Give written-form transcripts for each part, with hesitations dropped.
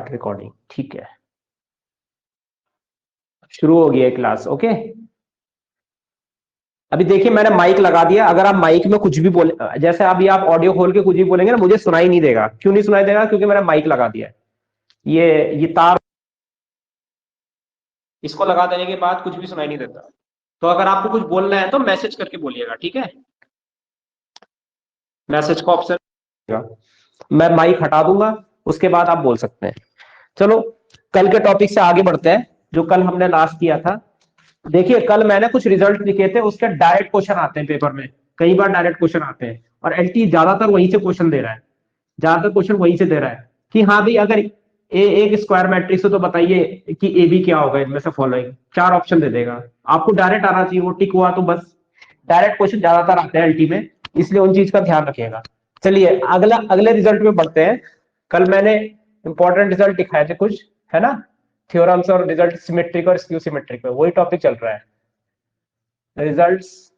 Start recording. ठीक है, शुरू हो गया क्लास। ओके, अभी देखिए मैंने माइक लगा दिया। अगर आप माइक में कुछ भी बोले, जैसे अभी आप ऑडियो खोल के कुछ भी बोलेंगे ना, मुझे सुनाई नहीं देगा। क्यों नहीं सुनाई देगा? क्योंकि मैंने माइक लगा दिया है। ये तार, इसको लगा देने के बाद कुछ भी सुनाई नहीं देता। तो अगर आपको कुछ बोलना है तो मैसेज करके बोलिएगा, ठीक है? मैसेज का ऑप्शन, मैं माइक हटा दूंगा, उसके बाद आप बोल सकते हैं। चलो कल के टॉपिक से आगे बढ़ते हैं, जो कल हमने लास्ट किया था। देखिए कल मैंने कुछ रिजल्ट लिखे थे, उसके डायरेक्ट क्वेश्चन आते हैं पेपर में। कई बार डायरेक्ट क्वेश्चन आते हैं और एलटी ज्यादातर वहीं से क्वेश्चन दे रहा है। ज्यादातर क्वेश्चन वहीं से दे रहा है कि हाँ भाई अगर ए एक स्क्वायर मैट्रिक्स हो तो बताइए कि ए बी क्या होगा इनमें से फॉलोइंग। 4 ऑप्शन दे देगा, आपको डायरेक्ट आना चाहिए। वो टिक हुआ तो बस। डायरेक्ट क्वेश्चन ज्यादातर आते हैं एलटी में, इसलिए उन चीज का ध्यान रखिएगा। चलिए अगले रिजल्ट में बढ़ते हैं। कल मैंने इंपॉर्टेंट रिजल्ट दिखाए थे कुछ, है ना? थ्योरम्स और रिजल्ट, सिमेट्रिक और स्क्यू सिमेट्रिक में वही टॉपिक चल रहा है। Results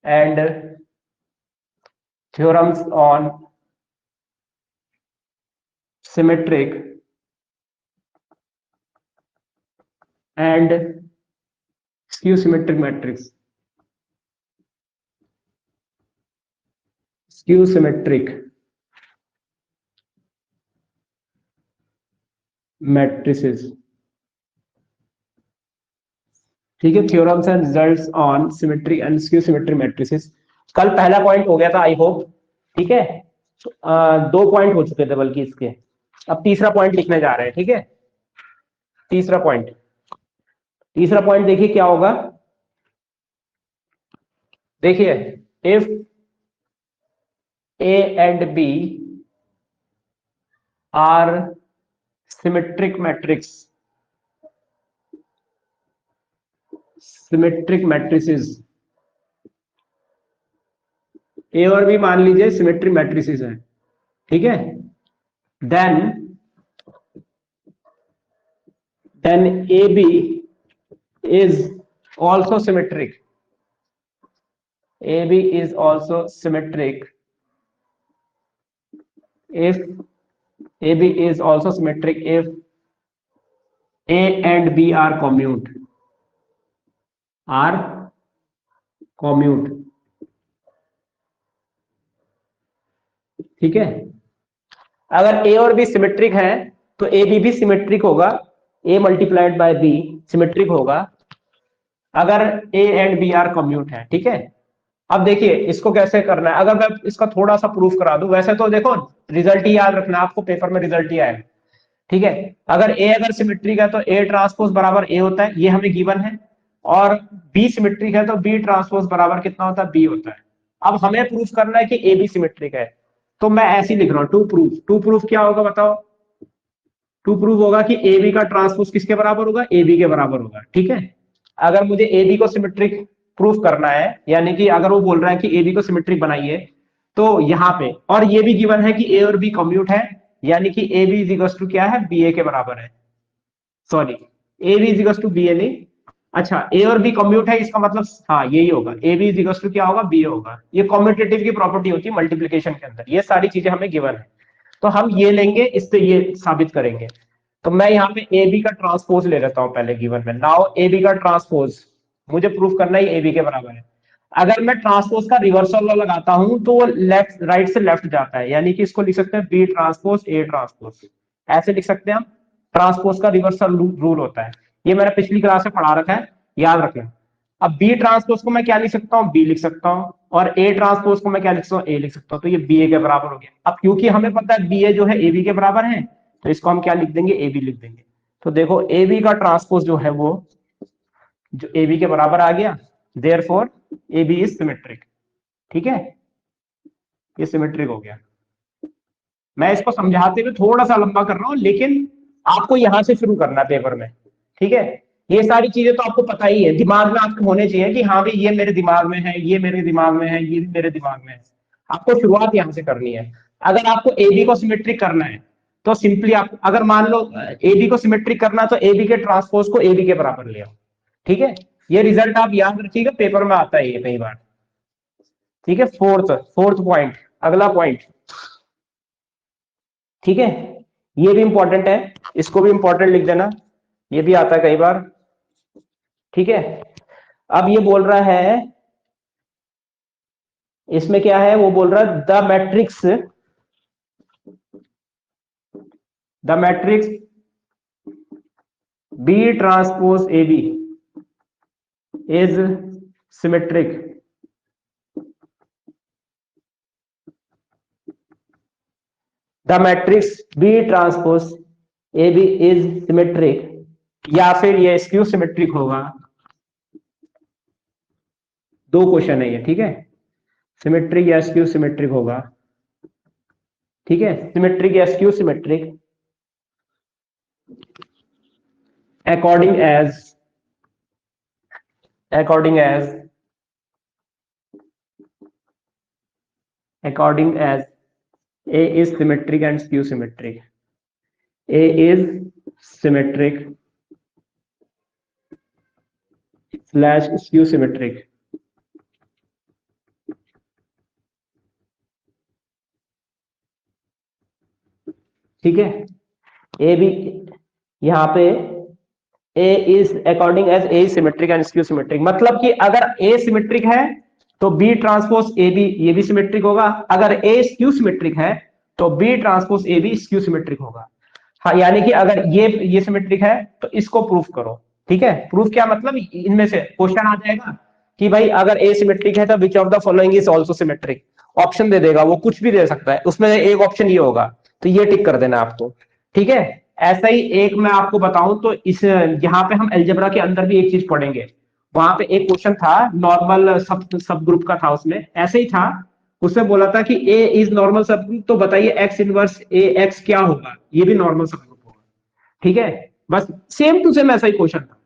and theorems on symmetric and skew symmetric matrix. Skew symmetric matrices, ठीक है? Theorems and results on symmetry and skew symmetric matrices. कल पहला पॉइंट हो गया था, आई होप। ठीक है, 2 पॉइंट हो चुके थे बल्कि इसके। अब तीसरा पॉइंट लिखने जा रहे हैं, ठीक है? तीसरा पॉइंट देखिए क्या होगा। देखिए, if A and B are symmetric matrix, symmetric matrices, A और बी मान लीजिए सिमेट्रिक मैट्रिसेस है, ठीक है? Then A B is also symmetric. A B is also symmetric if AB is also symmetric if A and B are commute, ठीक है? अगर A और B सिमेट्रिक है तो ए बी भी सिमेट्रिक होगा, A multiplied by B symmetric होगा अगर A and B are commute है, ठीक है? अब देखिए इसको कैसे करना है। अगर मैं इसका थोड़ा सा प्रूफ करा दूं, वैसे तो देखो रिजल्ट ही याद रखना, आपको पेपर में रिजल्ट ही आएगा, ठीक है? अगर सिमेट्रिक है तो ए ट्रांसपोज बराबर ए होता है, ये हमें गिवन है। और बी सिमेट्रिक है तो बी ट्रांसपोज बराबर कितना होता है? बी होता है। अब हमें प्रूफ करना है कि ए बी सिमेट्रिक है, तो मैं ऐसे ही लिख रहा हूं, टू प्रूफ क्या होगा बताओ? टू प्रूफ होगा कि ए बी का ट्रांसपोज किसके बराबर होगा? ए बी के बराबर होगा, ठीक है? अगर मुझे ए बी को सिमेट्रिक प्रूफ करना है, यानी कि अगर वो बोल रहा है कि ए बी को सिमेट्रिक बनाइए, तो यहाँ पे और ये भी गिवन है कि ए और बी कम्यूट है, यानी कि A B is equal to क्या है? बी ए के बराबर है। Sorry, A B is equal to B A नहीं, अच्छा ए और बी कम्यूट है, इसका मतलब हाँ यही होगा, A B is equal to क्या होगा? बी ए होगा। ये कम्यूटेटिव की प्रॉपर्टी होती है मल्टीप्लिकेशन के अंदर, ये सारी चीजें हमें गिवन है, तो हम ये लेंगे, इससे ये साबित करेंगे। तो मैं यहाँ पे ए बी का ट्रांसपोज ले लेता हूँ पहले गिवन में। नाउ ए बी का ट्रांसपोज मुझे प्रूफ करना ही ए बी के बराबर है। अगर मैं ट्रांसपोज का रिवर्सल लॉ लगाता हूं तो वो लेफ्ट राइट से लेफ्ट जाता है, यानी कि इसको लिख सकते हैं बी ट्रांसपोज ए ट्रांसपोज, ऐसे लिख सकते हैं हम। ट्रांसपोज का रिवर्सल रूल होता है, ये मैंने पिछली क्लास में पढ़ा रखा है, याद रखना। अब बी ट्रांसपोज को मैं क्या लिख सकता हूँ? बी लिख सकता हूँ, और ए ट्रांसपोज को मैं क्या लिख सकता हूँ? ए लिख सकता हूँ। तो ये बी ए के बराबर हो गया। अब क्योंकि हमें पता है बी ए जो है ए बी के बराबर है, तो इसको हम क्या लिख देंगे? ए बी लिख देंगे। तो देखो ए बी का ट्रांसपोज जो है वो जो ए बी के बराबर आ गया, therefore A B is symmetric, ठीक है? ये सिमेट्रिक हो गया। मैं इसको समझाते हुए थोड़ा सा लंबा कर रहा हूं, लेकिन आपको यहां से शुरू करना है पेपर में, ठीक है? ये सारी चीजें तो आपको पता ही है, दिमाग में आपके होने चाहिए कि हाँ भाई ये मेरे दिमाग में है, ये मेरे दिमाग में है, ये भी मेरे दिमाग में है। आपको शुरुआत यहां से करनी है। अगर आपको ए बी को सिमेट्रिक करना है तो सिंपली आप, अगर मान लो ए बी को सिमेट्रिक करना तो ए बी के ट्रांसपोज को ए बी के बराबर ले आओ, ठीक है? ये रिजल्ट आप याद रखिएगा, पेपर में आता है ये कई बार, ठीक है? फोर्थ पॉइंट, अगला पॉइंट, ठीक है? ये भी इंपॉर्टेंट है, इसको भी इंपॉर्टेंट लिख देना, ये भी आता है कई बार। ठीक है, अब ये बोल रहा है, इसमें क्या है, वो बोल रहा है the matrix B transpose A B is symmetric. The matrix B transpose A B is symmetric, या फिर ये स्क्यू सिमेट्रिक होगा। दो क्वेश्चन है ये, ठीक है, सिमेट्रिक या स्क्यू सिमेट्रिक होगा। ठीक है, सिमेट्रिक या skew symmetric according as A is symmetric and skew symmetric. A is symmetric slash skew symmetric. ठीक है, ए भी यहाँ पे A is according as A is symmetric and skew symmetric, मतलब कि अगर A सिमेट्रिक है तो B ट्रांसपोज A B ये भी सिमेट्रिक होगा, अगर A स्क्यू सिमेट्रिक है तो B transpose A B skew symmetric होगा। हाँ, यानी कि अगर ये सिमेट्रिक है तो इसको प्रूफ करो। ठीक है, प्रूफ क्या मतलब, इनमें से क्वेश्चन आ जाएगा कि भाई अगर A सिमेट्रिक है तो which of the following is also symmetric, option दे देगा, वो कुछ भी दे सकता है, उसमें एक ऑप्शन ये होगा, तो ये टिक कर देना आपको। ठीक है, ऐसा ही एक मैं आपको बताऊं तो इस यहाँ पे हम अलजेब्रा के अंदर भी एक चीज पढ़ेंगे, वहां पे एक क्वेश्चन था नॉर्मल सब ग्रुप का था, उसमें ऐसे ही था, उसमें बोला था कि ए इज नॉर्मल सब ग्रुप, तो बताइए एक्स इनवर्स ए एक्स क्या होगा, ये भी नॉर्मल सब ग्रुप होगा। ठीक है, बस सेम टू सेम ऐसा ही क्वेश्चन था,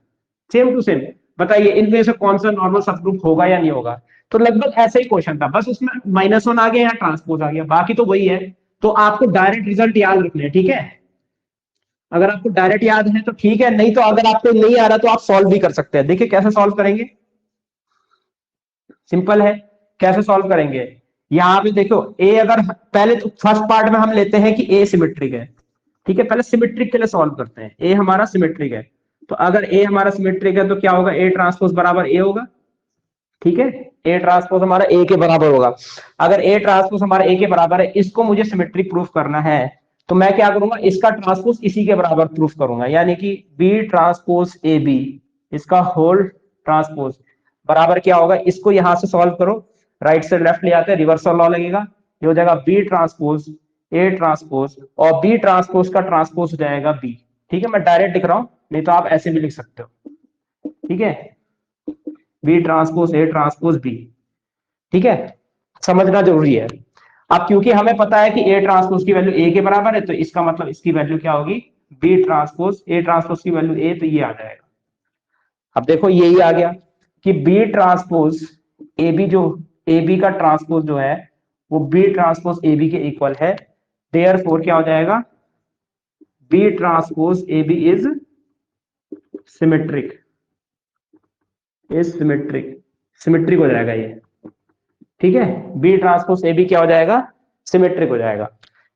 सेम टू सेम, बताइए इनमें से कौन सा नॉर्मल सब ग्रुप होगा या नहीं होगा, तो लगभग ऐसा ही क्वेश्चन था, बस उसमें -1 आ गया या ट्रांसपोज आ गया, बाकी तो वही है। तो आपको डायरेक्ट रिजल्ट याद रखने हैं। ठीक है, अगर आपको डायरेक्ट याद है तो ठीक है, नहीं तो अगर आपको नहीं आ रहा तो आप सॉल्व भी कर सकते हैं। देखिए कैसे सॉल्व करेंगे, सिंपल है, कैसे सॉल्व करेंगे, यहां पे देखो ए, अगर पहले तो फर्स्ट पार्ट में हम लेते हैं कि ए सिमेट्रिक है। ठीक है, पहले सिमेट्रिक के लिए सॉल्व करते हैं, ए हमारा सिमेट्रिक है, तो अगर ए हमारा सिमेट्रिक है तो क्या होगा, ए ट्रांसपोज बराबर ए होगा। ठीक है, ए ट्रांसपोज हमारा ए के बराबर होगा, अगर ए ट्रांसपोज हमारा ए के बराबर है, इसको मुझे सिमेट्रिक प्रूफ करना है, तो मैं क्या करूंगा, इसका ट्रांसपोज इसी के बराबर प्रूफ करूंगा, यानी कि बी ट्रांसपोज ए बी, इसका होल ट्रांसपोज बराबर क्या होगा, इसको यहां से सॉल्व करो, राइट से लेफ्ट ले आते हैं, रिवर्सल लॉ लगेगा, ये हो जाएगा बी ट्रांसपोज ए ट्रांसपोज, और बी ट्रांसपोज का ट्रांसपोज हो जाएगा बी। ठीक है, मैं डायरेक्ट लिख रहा हूं, नहीं तो आप ऐसे भी लिख सकते हो। ठीक है, B transpose A transpose B. ठीक है, समझना जरूरी है। अब क्योंकि हमें पता है कि ए ट्रांसपोज की वैल्यू ए के बराबर है, तो इसका मतलब इसकी वैल्यू क्या होगी, बी ट्रांसपोज ए ट्रांसपोज की वैल्यू ए, तो ये आ जाएगा। अब देखो यही आ गया कि बी ट्रांसपोज ए बी, जो ए बी का ट्रांसपोज जो है वो बी ट्रांसपोज ए बी के इक्वल है, देयरफॉर क्या हो जाएगा, B transpose A B is symmetric, is symmetric, symmetric हो जाएगा ये। ठीक है, बी ट्रांसपोज ए बी क्या हो जाएगा, सिमेट्रिक हो जाएगा।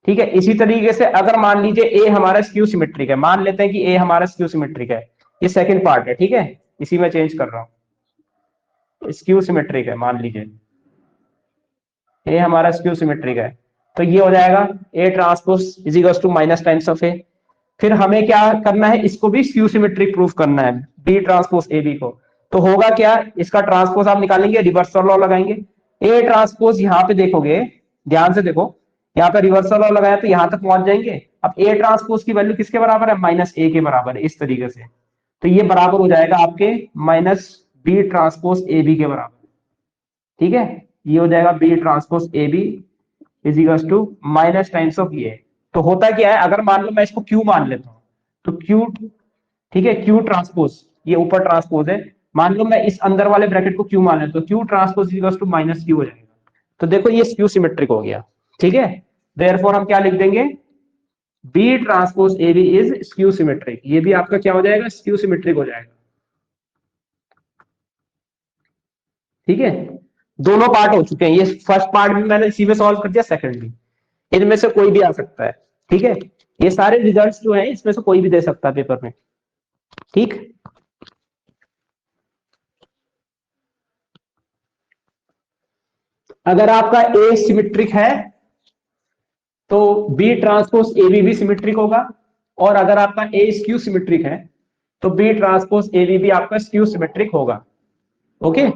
ठीक है, इसी तरीके से अगर मान लीजिए ए हमारा स्क्यू सिमेट्रिक है, मान लेते हैं कि ए हमारा स्क्यू सिमेट्रिक है, ये सेकंड पार्ट है। ठीक है, इसी में चेंज कर रहा हूं, स्क्यू सिमेट्रिक है, मान लीजिए ए हमारा स्क्यू सिमेट्रिक है, तो ये हो जाएगा A transpose is equal to minus times of A. फिर हमें क्या करना है, इसको भी स्क्यू सिमेट्रिक प्रूफ करना है, बी ट्रांसपोज ए बी को, तो होगा क्या, इसका ट्रांसपोज आप निकालेंगे, रिवर्सल लॉ लगाएंगे, ए ट्रांसपोज यहाँ पे देखोगे, ध्यान से देखो, यहाँ पे रिवर्सल लॉ लगाया तो यहां तक पहुंच जाएंगे। अब ए ट्रांसपोज की वैल्यू किसके बराबर है, -a के बराबर है, इस तरीके से, तो ये बराबर हो जाएगा आपके minus B transpose A B के बराबर। ठीक है, ये हो जाएगा B transpose A B is equal to minus times of ये। तो होता क्या है, अगर मान लो मैं इसको क्यू मान लेता हूं, तो क्यू, ठीक है, क्यू ट्रांसपोज, ये ऊपर ट्रांसपोज है, मान लो मैं इस अंदर वाले ब्रैकेट को क्यू मान लेता हूं, Q transpose is equal to minus Q हो जाएगा, तो देखो ये स्क्यू सिमेट्रिक हो गया। ठीक है, देयरफॉर हम क्या लिख देंगे, B transpose A B is skew symmetric, ये भी आपका क्या हो जाएगा, स्क्यू सिमेट्रिक हो जाएगा। ठीक है, दोनों पार्ट हो चुके हैं, ये फर्स्ट पार्ट भी मैंने इसी में सॉल्व कर दिया, सेकंड भी, इनमें से कोई भी आ सकता है। ठीक है, ये सारे रिजल्ट्स जो हैं इसमें से कोई भी दे सकता है पेपर में, ठीक। अगर आपका ए सिमेट्रिक है तो बी ट्रांसपोज ए भी सिमेट्रिक होगा, और अगर आपका ए स्क्यू सिमेट्रिक है तो बी ट्रांसपोज ए भी आपका स्क्यू सिमेट्रिक होगा। ओके,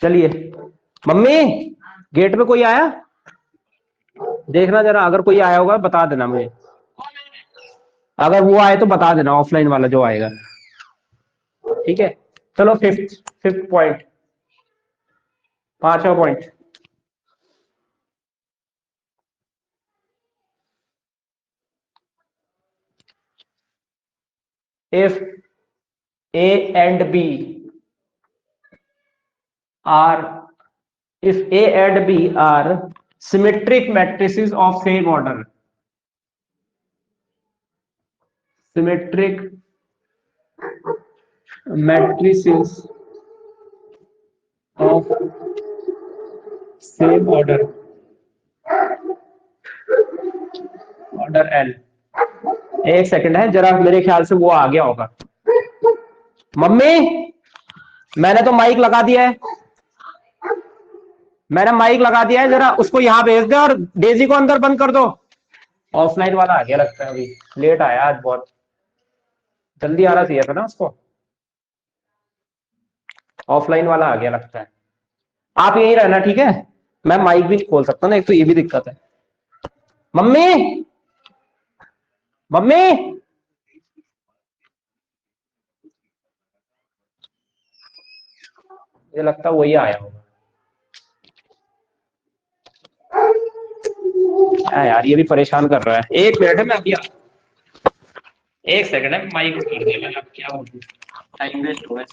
चलिए। मम्मी, गेट पे कोई आया? देखना जरा, अगर कोई आया होगा बता देना मुझे, अगर वो आए तो बता देना, ऑफलाइन वाला जो आएगा, ठीक है। चलो फिफ्थ पॉइंट, 5वां पॉइंट। इफ A and B are if A and B are symmetric matrices of same order, symmetric matrices of same order L। एक सेकंड है जरा, मेरे ख्याल से वो आ गया होगा। मम्मी, मैंने तो माइक लगा दिया है, मैंने माइक लगा दिया है, जरा उसको यहाँ भेज दे और डेजी को अंदर बंद कर दो। ऑफलाइन वाला आ गया लगता है, अभी लेट आया, आज बहुत जल्दी आना चाहिए था ना उसको, ऑफलाइन वाला आ गया लगता है। आप यहीं रहना, ठीक है, मैं माइक भी नहीं खोल सकता ना, एक तो ये भी दिक्कत है। मम्मी, मम्मी, मुझे लगता है वही आया होगा। यार ये भी परेशान कर रहा है, एक मिनट है, मैं अभी एक सेकंड है, माइक कर दिया मैंने, अब क्या बोलूं, टाइम वेस्ट हो गया।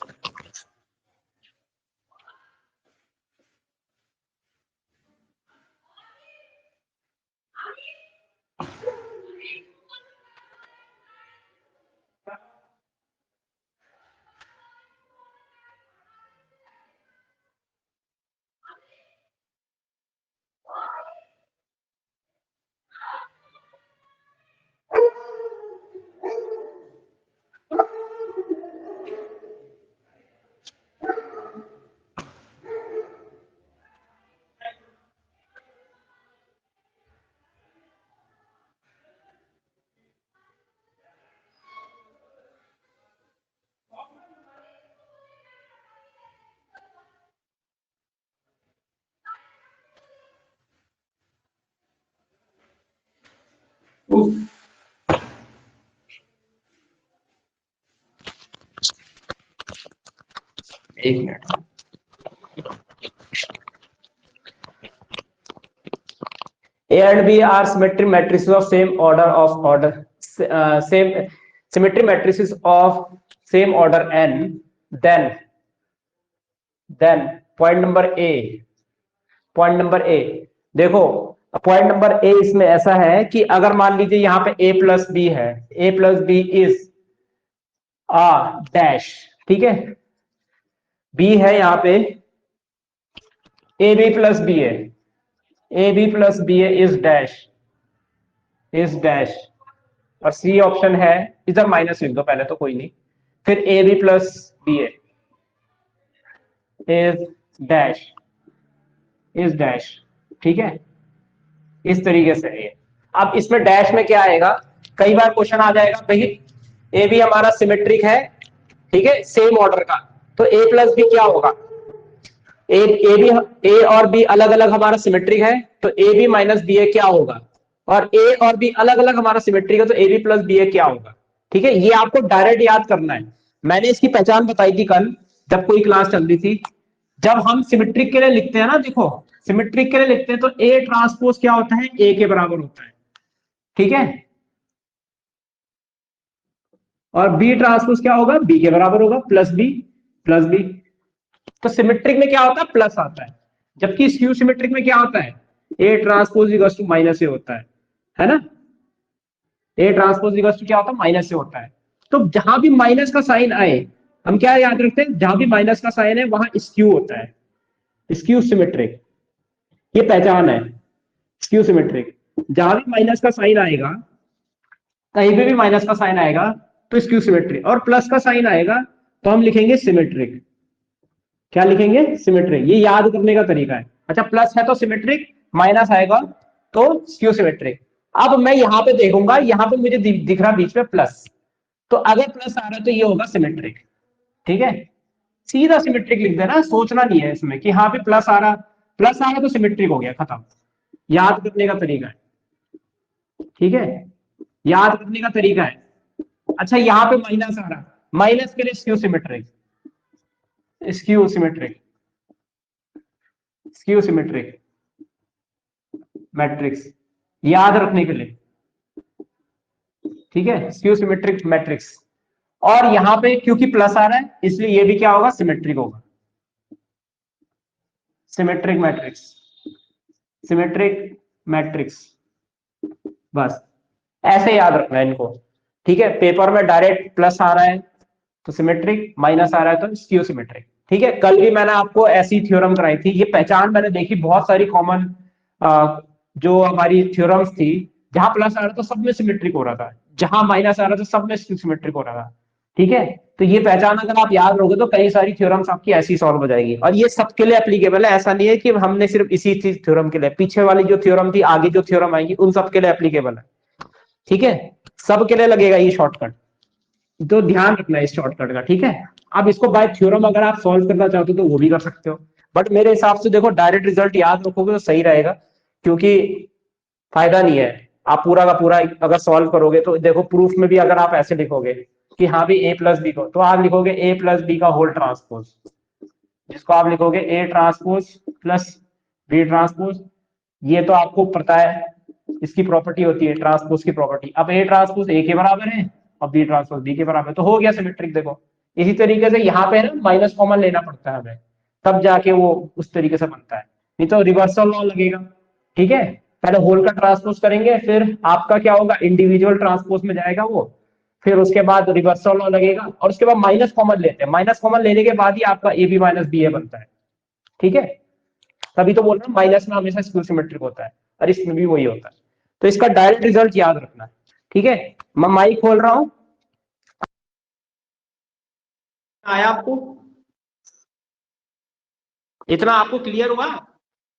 एक minute, A and B are symmetric matrices of same order same symmetric matrices of same order n, then point number A देखो, पॉइंट नंबर ए इसमें ऐसा है कि अगर मान लीजिए यहाँ पे a प्लस बी है, a plus B is a dash, ठीक है, b है यहाँ पे ए बी प्लस बी है, ए बी प्लस बी है इज डैश, और सी ऑप्शन है, इधर माइनस लिख दो पहले तो, कोई नहीं, फिर ए बी प्लस बी है इज डैश, ठीक है, इस तरीके से है। अब इसमें डैश में क्या आएगा, कई बार क्वेश्चन आ जाएगा भाई ए बी हमारा सिमेट्रिक है, ठीक है, सेम ऑर्डर का, तो ए प्लस बी क्या होगा, ए और बी अलग अलग हमारा सिमेट्रिक है, तो ए बी माइनस बी ए क्या होगा, और ए और बी अलग अलग हमारा सिमेट्रिक है, तो ए बी प्लस बी ए क्या होगा, ठीक है। ये आपको डायरेक्ट याद करना है, मैंने इसकी पहचान बताई थी कल जब कोई क्लास चल रही थी। जब हम सिमेट्रिक के लिए लिखते हैं ना, देखो सिमेट्रिक के लिए लिखते हैं तो ए ट्रांसपोज क्या होता है, ए के बराबर होता है, ठीक है, और बी ट्रांसपोज क्या होगा, बी के बराबर होगा, प्लस बी। तो सिमेट्रिक में क्या होता है, प्लस आता है, जबकि स्क्यू सिमेट्रिक में क्या होता है, A transpose equals to minus A होता है ना। ए ट्रांसपोज इक्वल्स टू क्या होता है, माइनस से होता है। तो जहां भी माइनस का साइन आए, हम क्या याद रखते हैं, जहां भी माइनस का साइन है वहां स्क्यू होता है, स्क्यू सिमेट्रिक, ये पहचान है स्क्यू सिमेट्रिक। जहां भी माइनस का साइन आएगा, कहीं पे भी माइनस का साइन आएगा तो स्क्यू सिमेट्रिक, और प्लस का साइन आएगा तो हम लिखेंगे सिमेट्रिक। क्या लिखेंगे, सिमेट्रिक। ये याद करने का तरीका है। अच्छा, प्लस है तो सिमेट्रिक, माइनस आएगा तो स्क्यू सिमेट्रिक। अब मैं यहां पे देखूंगा, यहां पे मुझे दिख रहा बीच में प्लस, तो अगर प्लस आ रहा है तो ये होगा सिमेट्रिक। ठीक है, सीधा सिमेट्रिक लिख देना, सोचना नहीं है इसमें कि हाँ पे प्लस आ रहा, प्लस आ रहा तो सिमेट्रिक हो गया, खत्म। याद करने का तरीका है, ठीक है, याद करने का तरीका है। अच्छा, यहाँ पे माइनस आ रहा, माइनस के लिए skew symmetric, skew symmetric, skew symmetric matrix, याद रखने के लिए, ठीक है, स्क्यू सिमेट्रिक मैट्रिक्स। और यहां पे क्योंकि प्लस आ रहा है इसलिए ये भी क्या होगा, सिमेट्रिक होगा, सिमेट्रिक मैट्रिक्स, सिमेट्रिक मैट्रिक्स। बस ऐसे याद रखना है इनको, ठीक है। पेपर में डायरेक्ट प्लस आ रहा है तो सिमेट्रिक, माइनस आ रहा है तो स्क्यू सिमेट्रिक। ठीक है, कल भी मैंने आपको ऐसी थ्योरम कराई थी, ये पहचान मैंने देखी बहुत सारी कॉमन जो हमारी थ्योरम्स थी, जहां प्लस आ रहा था सब में सिमेट्रिक हो रहा था, जहां माइनस आ रहा था सब में सिमेट्रिक हो रहा था। ठीक है, तो ये पहचान अगर आप याद रहोगे तो कई सारी थ्योरम्स आपकी ऐसी सॉल्व हो जाएगी, और ये सबके लिए एप्लीकेबल है। ऐसा नहीं है कि हमने सिर्फ इसी थ्योरम के लिए, पीछे वाली जो थ्योरम थी, आगे जो थ्योरम आएंगी उन सबके लिए एप्लीकेबल है। ठीक है, सबके लिए लगेगा ये शॉर्टकट, तो ध्यान रखना है इस शॉर्टकट का। ठीक है, अब इसको बाय थ्योरम अगर आप सॉल्व करना चाहते हो तो वो भी कर सकते हो, बट मेरे हिसाब से देखो डायरेक्ट रिजल्ट याद रखोगे तो सही रहेगा, क्योंकि फायदा नहीं है आप पूरा का पूरा अगर सॉल्व करोगे तो देखो प्रूफ में भी अगर आप ऐसे लिखोगे कि हाँ भी ए प्लस बी को, तो आप लिखोगे ए प्लस बी का होल ट्रांसपोज, जिसको आप लिखोगे A transpose plus B transpose. ये तो आपको पता है इसकी प्रॉपर्टी होती है ट्रांसपोज की प्रॉपर्टी। अब ए ट्रांसपोज ए के बराबर है और बी ट्रांसपोज बी के बराबर है, तो हो गया सिमेट्रिक। देखो इसी तरीके से यहाँ पे ना माइनस कॉमन लेना पड़ता है हमें, तब जाके वो उस तरीके से बनता है, नहीं तो रिवर्सल लॉ लगेगा। ठीक है, पहले होल का ट्रांसपोज करेंगे, फिर आपका क्या होगा, इंडिविजुअल ट्रांसपोज में जाएगा वो, फिर उसके बाद रिवर्सल लॉ लगेगा, और उसके बाद माइनस कॉमन लेते हैं, माइनस कॉमन लेने के बाद ही आपका ए बी माइनस बी ए बनता है। ठीक है, तभी तो बोल रहा हूँ माइनस में हमेशा स्क्यू सिमेट्रिक होता है, और इसमें भी वही होता है। तो इसका डायरेक्ट रिजल्ट याद रखना है। ठीक है, मैं माइक खोल रहा हूं, आया आपको, इतना आपको क्लियर हुआ।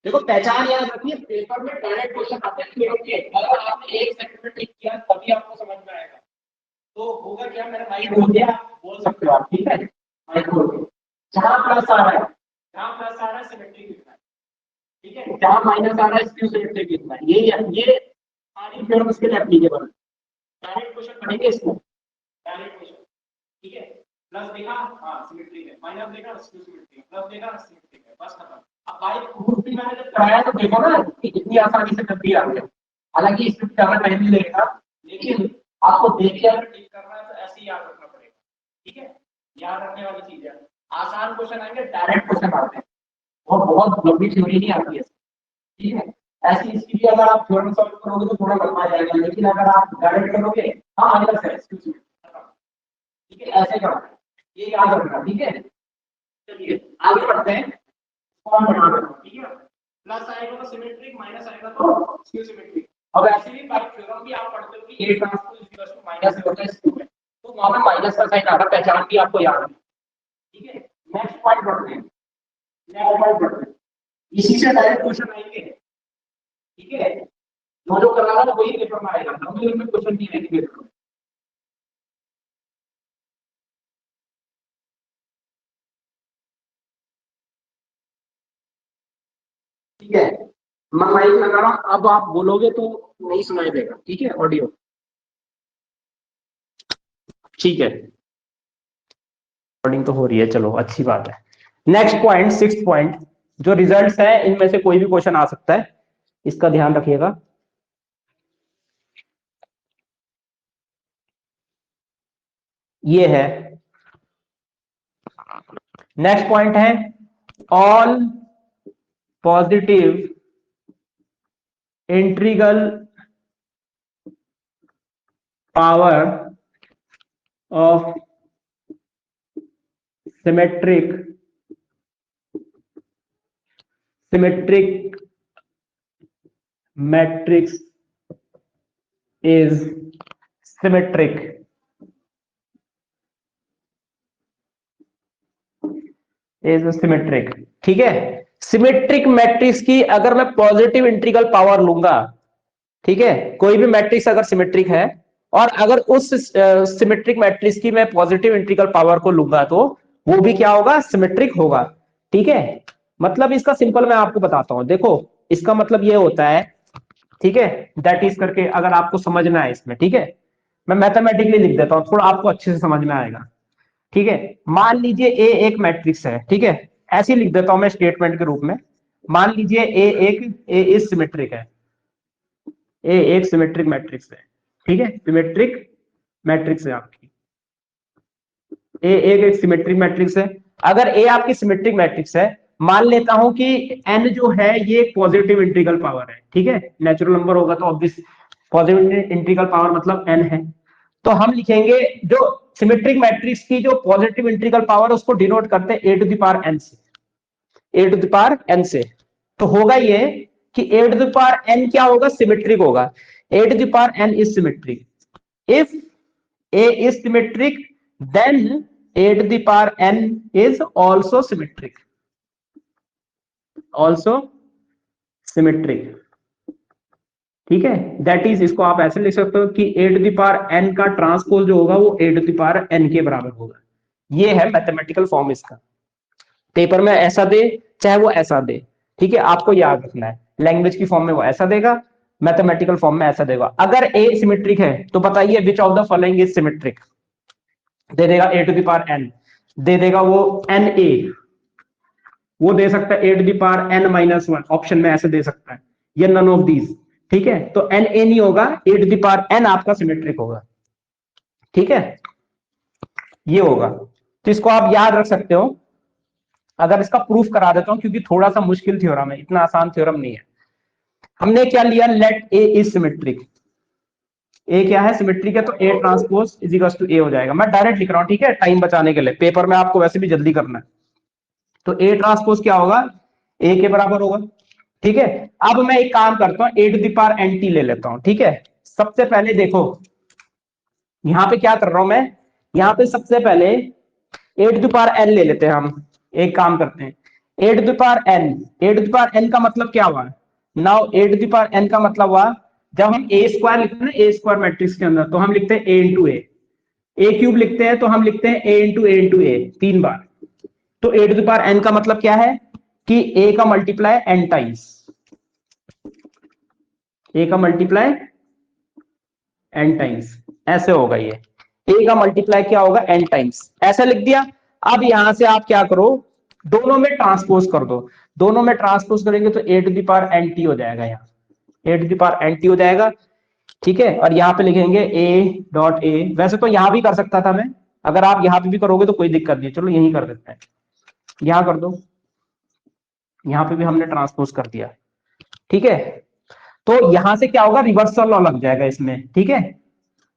देखो पहचान याद रखिए, पेपर में डायरेक्ट क्वेश्चन आते हैं थ्योरम के, अगर आपने एक सेकंड में टिक किया तभी आपको समझ में आएगा। तो होगा क्या, मेरा माइक खोल दिया, आप बोल सकते हो आप, ठीक है, माइक खोल के। जहां प्लस आ रहा है, जहां प्लस आ रहा है सिमेट्रिक लिखना है, ठीक है, जहां माइनस आ रहा है स्क्यू सिमेट्रिक लिखना है। ये सारी थ्योरम्स के लिए एप्लीकेबल है। डायरेक्ट क्वेश्चन पढ़ेंगे इसको, डायरेक्ट क्वेश्चन, ठीक है। प्लस देखा, हाँ सिमेट्रिक है, माइनस देखा स्क्यू सिमेट्रिक है, प्लस देखा सिमेट्रिक है, बस खत्म। अब भाई प्रूफ भी मैंने जब कराया तो देखो ना कि इतनी आसानी से कर दिया आपने, हालांकि इसमें ज्यादा टाइम नहीं लगेगा, लेकिन आपको देख के अगर ठीक करना है तो ऐसे ही याद रखना पड़ेगा। ठीक है, याद रखने वाली चीज है, आसान क्वेश्चन आएंगे, डायरेक्ट क्वेश्चन आते हैं, और बहुत लंबी थ्योरी नहीं आती है। ठीक है, ऐसी इसकी भी अगर आप थ्योरम सॉल्व करोगे तो थोड़ा लंबा जाएगा, लेकिन अगर आप डायरेक्ट करोगे, हाँ माइनस है एक्सक्यूज मी, ठीक है, ऐसे करना है, ये याद रखना। ठीक है, चलिए आगे बढ़ते हैं, फॉर्म बना देना, ठीक है। प्लस आएगा तो सिमेट्रिक, माइनस आएगा तो स्क्यू सिमेट्रिक। अब ऐसे भी बाय थ्योरम भी आप पढ़ते हो कि A transpose equals to minus होता है स्क्यू में, तो वहां पे माइनस का साइन आ रहा है, पहचान भी आपको याद है। ठीक है, नेक्स्ट पॉइंट बढ़ते हैं, नेक्स्ट पॉइंट बढ़ते हैं, इसी से डायरेक्ट क्वेश्चन आएंगे। ठीक है, जो कराना है वही पेपर में आएगा, हम में क्वेश्चन नहीं आएंगे पेपर में। ठीक है, मैं माइक लगा रहा हूं, अब आप बोलोगे तो नहीं सुनाई देगा, ठीक है, ऑडियो, ठीक है, रिकॉर्डिंग तो हो रही है, चलो अच्छी बात है। नेक्स्ट पॉइंट, सिक्स्थ पॉइंट, जो रिजल्ट्स है इनमें से कोई भी क्वेश्चन आ सकता है, इसका ध्यान रखिएगा। ये है नेक्स्ट पॉइंट है, all positive integral power of symmetric matrix is symmetric ठीक है। सिमेट्रिक मैट्रिक्स की अगर मैं पॉजिटिव इंटीग्रल पावर लूंगा, ठीक है, कोई भी मैट्रिक्स अगर सिमेट्रिक है और अगर उस सिमेट्रिक मैट्रिक्स की मैं पॉजिटिव इंटीग्रल पावर को लूंगा तो वो भी क्या होगा, सिमेट्रिक होगा। ठीक है, मतलब इसका सिंपल मैं आपको बताता हूं। देखो इसका मतलब ये होता है, ठीक है, दैट इज करके अगर आपको समझना है इसमें, ठीक है, मैं मैथमेटिकली लिख देता हूं, थोड़ा आपको अच्छे से समझ में आएगा। ठीक है, मान लीजिए ए एक मैट्रिक्स है, ठीक है, ऐसे ही लिख देता हूं मैं स्टेटमेंट के रूप में। मान लीजिए ए इज सिमेट्रिक है, ए एक सिमेट्रिक मैट्रिक्स है, ठीक है, सिमेट्रिक मैट्रिक्स है आपकी, ए एक सिमेट्रिक मैट्रिक्स है। अगर ए आपकी सिमेट्रिक मैट्रिक्स है, मान लेता हूं कि एन जो है ये एक पॉजिटिव इंटीग्रल पावर है, ठीक है, नेचुरल नंबर होगा तो ऑब्वियस पॉजिटिव इंटीग्रल पावर मतलब एन है। तो हम लिखेंगे जो सिमेट्रिक मैट्रिक्स की जो पॉजिटिव इंटीग्रल पावर है उसको डिनोट करते हैं A to the power n से, A to the power n से। तो होगा ये कि A to the power n क्या होगा, सिमेट्रिक होगा। A to the power n is symmetric. If A is symmetric then A to the power n is also symmetric, also symmetric. ठीक है, दैट इज, इसको आप ऐसे लिख सकते हो कि A to the power n का ट्रांसपोज जो होगा वो ए टू द पावर एन के बराबर होगा। ये है मैथमेटिकल फॉर्म इसका। पेपर में ऐसा दे चाहे वो ऐसा दे, ठीक है, आपको याद रखना है, लैंग्वेज की फॉर्म में वो ऐसा देगा, मैथमेटिकल फॉर्म में ऐसा देगा। अगर ए सिमेट्रिक है तो बताइए which of the following is symmetric, दे देगा A to the power n, दे देगा वो एन ए, वो दे सकता है A to the power n minus one, option में ऐसे दे सकता है, या नन ऑफ दीज। ठीक है, तो एन ए नहीं होगा, A to the power N आपका सिमेट्रिक होगा। ठीक है, ये होगा, तो इसको आप याद रख सकते हो। अगर इसका प्रूफ करा देता हूं क्योंकि थोड़ा सा मुश्किल थ्योरम है, इतना आसान थ्योरम नहीं है। हमने क्या लिया, let A is symmetric, A क्या है, सिमेट्रिक है, तो A transpose is equal to A हो जाएगा। मैं डायरेक्ट लिख रहा हूं, ठीक है, टाइम बचाने के लिए, पेपर में आपको वैसे भी जल्दी करना है। तो ए ट्रांसपोज क्या होगा, ए के बराबर होगा। ठीक है, अब मैं एक काम करता हूं, A to the power n T ले लेता हूं। ठीक है, सबसे पहले देखो यहां पे क्या कर रहा हूं मैं, यहां पे सबसे पहले A to the power n ले लेते हैं हम। एक काम करते हैं, A to the power n, A to the power n का मतलब क्या हुआ, now A to the power n का मतलब हुआ, जब हम ए स्क्वायर लिखते हैं ना, ए स्क्वायर मैट्रिक्स के अंदर, तो हम लिखते हैं ए इंटू ए क्यूब लिखते हैं तो हम लिखते हैं ए इंटू ए तीन बार। तो A to the power n का मतलब क्या है कि ए का मल्टीप्लाई एन टाइम्स, ए का मल्टीप्लाई एन टाइम्स, ऐसे होगा ये, ए का मल्टीप्लाई क्या होगा, एन टाइम्स, ऐसा लिख दिया। अब यहां से आप क्या करो, दोनों में ट्रांसपोज कर दो, दोनों में ट्रांसपोज करेंगे तो A to the power n T हो जाएगा, यहाँ A to the power n T हो जाएगा। ठीक है, और यहाँ पे लिखेंगे ए डॉट ए, वैसे तो यहां भी कर सकता था मैं, अगर आप यहां पे भी करोगे तो कोई दिक्कत नहीं, चलो यही कर देते हैं, यहां कर दो, यहां पे भी हमने ट्रांसपोज कर दिया। ठीक है, तो यहां से क्या होगा, रिवर्सल लॉ लग जाएगा इसमें। ठीक है,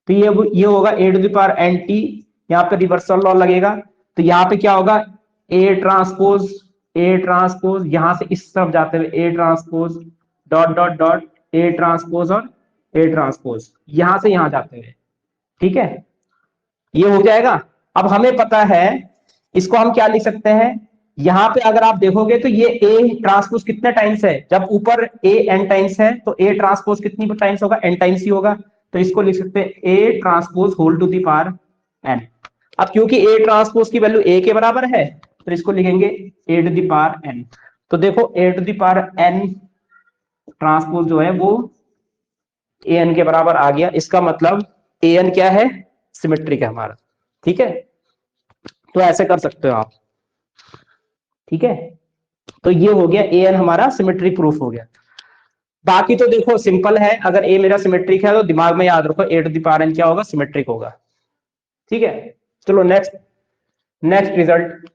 तो ये होगा A to the power n T, यहाँ पे रिवर्सल लॉ लगेगा, तो यहाँ पे क्या होगा, ए ट्रांसपोज यहां से इस तरफ जाते हुए A transpose dot dot dot A transpose और ए ट्रांसपोज यहां से यहां जाते हुए। ठीक है, ये हो जाएगा। अब हमें पता है इसको हम क्या लिख सकते हैं, यहां पे अगर आप देखोगे तो ये ए ट्रांसपोज कितने टाइम्स है, जब ऊपर ए एन टाइम्स है तो ए ट्रांसपोज कितनी टाइम्स होगा, एन टाइम्स ही होगा, तो इसको लिख सकते हैं A transpose whole to the power n. अब क्योंकि ए ट्रांसपोज की वैल्यू ए के बराबर है तो इसको लिखेंगे A to the power n. तो देखो A to the power n transpose जो है वो ए एन के बराबर आ गया, इसका मतलब ए एन क्या है, सिमेट्रिक है हमारा। ठीक है, तो ऐसे कर सकते हो आप। ठीक है, तो ये हो गया ए एन हमारा सिमेट्रिक प्रूफ हो गया। बाकी तो देखो सिंपल है, अगर ए मेरा सिमेट्रिक है तो दिमाग में याद रखो ए टू द पावर एन क्या होगा, सिमेट्रिक होगा। ठीक है, चलो next next result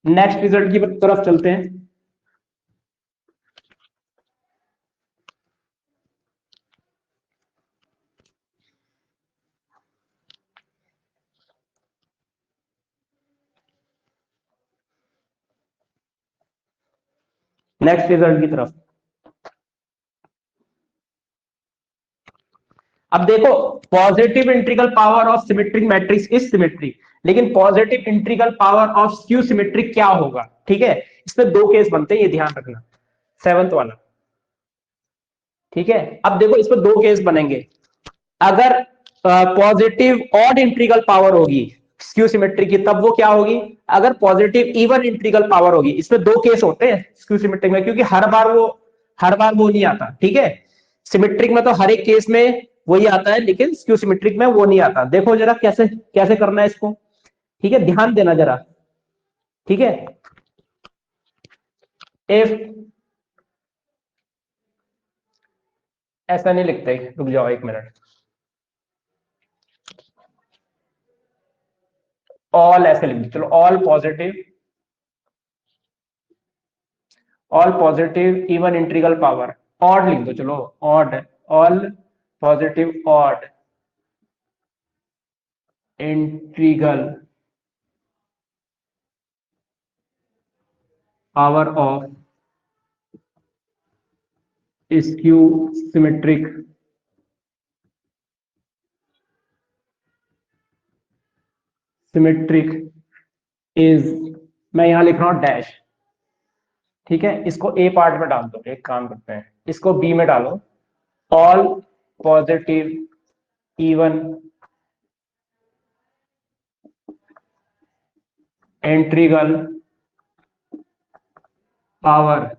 next result की तरफ चलते हैं। नेक्स्ट रिजल्ट की तरफ। अब देखो, positive integral power of symmetric matrix is symmetric, लेकिन positive integral power of skew symmetric क्या होगा? ठीक है, इसमें दो केस बनते हैं, ये ध्यान रखना, सेवंथ वाला। ठीक है, अब देखो इसमें दो केस बनेंगे। अगर पॉजिटिव ऑड इंटीग्रल पावर होगी स्क्यू सिमेट्रिक की, तब वो क्या होगी? अगर पॉजिटिव इवन इंटीग्रल पावर होगी। इसमें दो केस होते हैं स्क्यू सिमेट्रिक में, क्योंकि हर बार वो नहीं आता। ठीक है, सिमेट्रिक में तो हर एक केस में वही आता है, लेकिन स्क्यू सिमेट्रिक में वो नहीं आता। देखो जरा कैसे कैसे करना है इसको। ठीक है, ध्यान देना जरा। ठीक है, इफ, ऐसा नहीं लिखते, रुक जाओ एक मिनट। ऑल ऐसे लिख दो, चलो all positive even integral power, odd लिख दो, चलो odd, all positive odd integral power of skew symmetric is, मैं यहां लिख रहा हूं डैश। ठीक है, इसको ए पार्ट में डाल दो, एक काम करते हैं, इसको बी में डालो। All positive even integral power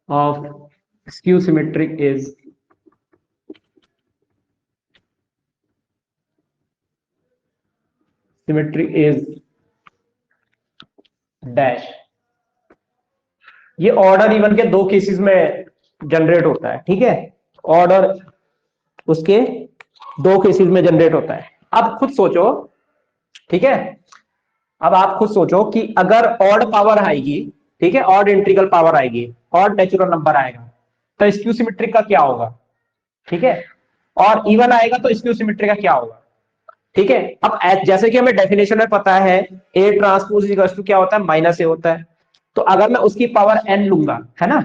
of skew symmetric is dash. ये ऑर्डर इवन के दो केसेस में जनरेट होता है। ठीक है, ऑर्डर उसके दो केसेस में जनरेट होता है। अब खुद सोचो, ठीक है, अब आप खुद सोचो कि अगर ऑड पावर आएगी, ठीक है, ऑड इंटीग्रल पावर आएगी, ऑड नेचुरल नंबर आएगा, तो स्क्यू सिमेट्रिक का क्या होगा? ठीक है, और इवन आएगा तो स्क्यू सिमेट्रिक का क्या होगा? ठीक है, अब जैसे कि हमें डेफिनेशन में पता है ए ट्रांसपोज इक्वल टू क्या होता है? माइनस ए होता है। तो अगर मैं उसकी पावर एन लूंगा, है ना,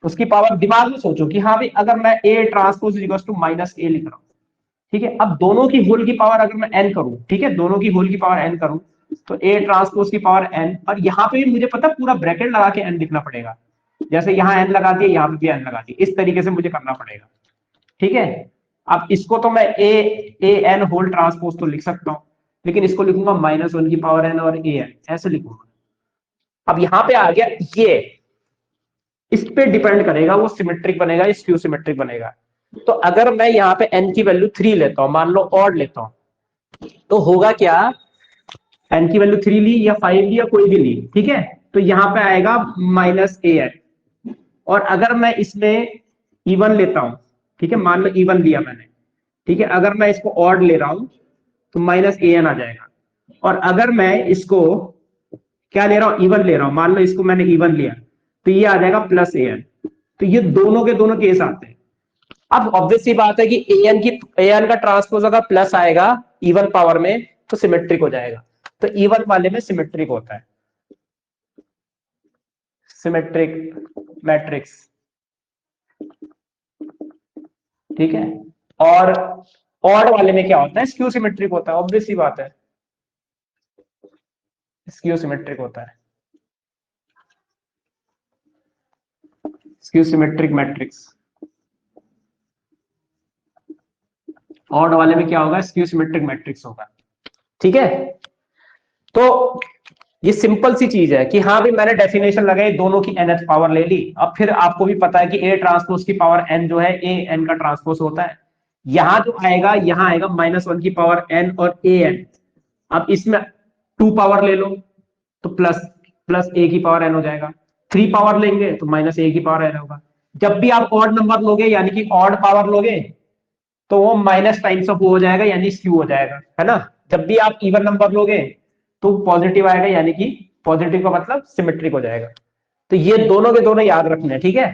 उसकी पावर, दिमाग में सोचो कि हाँ भाई, अगर मैं A transpose equal to minus A लिख रहा हूं, ठीक है, अब दोनों की होल की पावर अगर मैं एन करूं, ठीक है, दोनों की होल की पावर एन करूं, तो ए ट्रांसपोज की पावर एन, और यहाँ पे भी मुझे पता पूरा ब्रैकेट लगा के एन लिखना पड़ेगा। जैसे यहाँ एन लगा दिया, यहाँ पे भी एन लगा दिया, इस तरीके से मुझे करना पड़ेगा। ठीक है, अब इसको तो मैं ए एन होल ट्रांसपोज तो लिख सकता हूं, लेकिन इसको लिखूंगा माइनस वन की पावर एन और ए एन, ऐसे लिखूंगा। अब यहां पे आ गया, ये इस पे डिपेंड करेगा वो सिमेट्रिक बनेगा या स्क्यू सिमेट्रिक बनेगा। तो अगर मैं यहाँ पे एन की वैल्यू 3 लेता हूं, मान लो ऑड लेता हूं, तो होगा क्या? एन की वैल्यू 3 ली या 5 ली या कोई भी ली, ठीक है, तो यहां पे आएगा माइनस ए एन। और अगर मैं इसमें इवन लेता हूं, ठीक है, मान लो इवन लिया मैंने, ठीक है, अगर मैं इसको ऑड ले रहा हूं तो माइनस ए एन आ जाएगा। और अगर मैं इसको क्या ले रहा हूं? इवन ले रहा हूं, मान लो इसको मैंने इवन लिया, तो ये आ जाएगा प्लस ए एन। तो ये दोनों के दोनों केस आते हैं। अब ऑब्वियस सी बात है कि ए एन का ट्रांसपोज अगर प्लस आएगा इवन पावर में तो सिमेट्रिक हो जाएगा। तो इवन वाले में सिमेट्रिक होता है, सिमेट्रिक मैट्रिक्स। ठीक है, और ऑड वाले में क्या होता है? स्क्यू सिमेट्रिक होता है, ऑब्वियस सी बात है, स्क्यू सिमेट्रिक होता है, स्क्यू सिमेट्रिक मैट्रिक्स। ऑड वाले में क्या होगा? स्क्यू सिमेट्रिक मैट्रिक्स होगा। ठीक है, तो ये सिंपल सी चीज है कि हाँ भी मैंने डेफिनेशन लगाई, दोनों की nth पावर ले ली। अब फिर आपको भी पता है कि ए ट्रांसपोज की पावर n जो है ए एन का ट्रांसपोज होता है। यहां जो आएगा, यहां आएगा माइनस वन की पावर n और ए एन। अब इसमें 2 पावर ले लो तो प्लस प्लस ए की पावर n हो जाएगा, 3 पावर लेंगे तो माइनस ए की पावर n होगा। जब भी आप ऑड नंबर लोगे, यानी कि ऑड पावर लोगे, तो वो माइनस टाइम्स ऑफ हो जाएगा, यानी स्क्यू हो जाएगा, है ना। जब भी आप इवन नंबर लोगे तो पॉजिटिव आएगा, यानी कि पॉजिटिव का मतलब सिमेट्रिक हो जाएगा। तो ये दोनों के दोनों याद रखने हैं। ठीक है,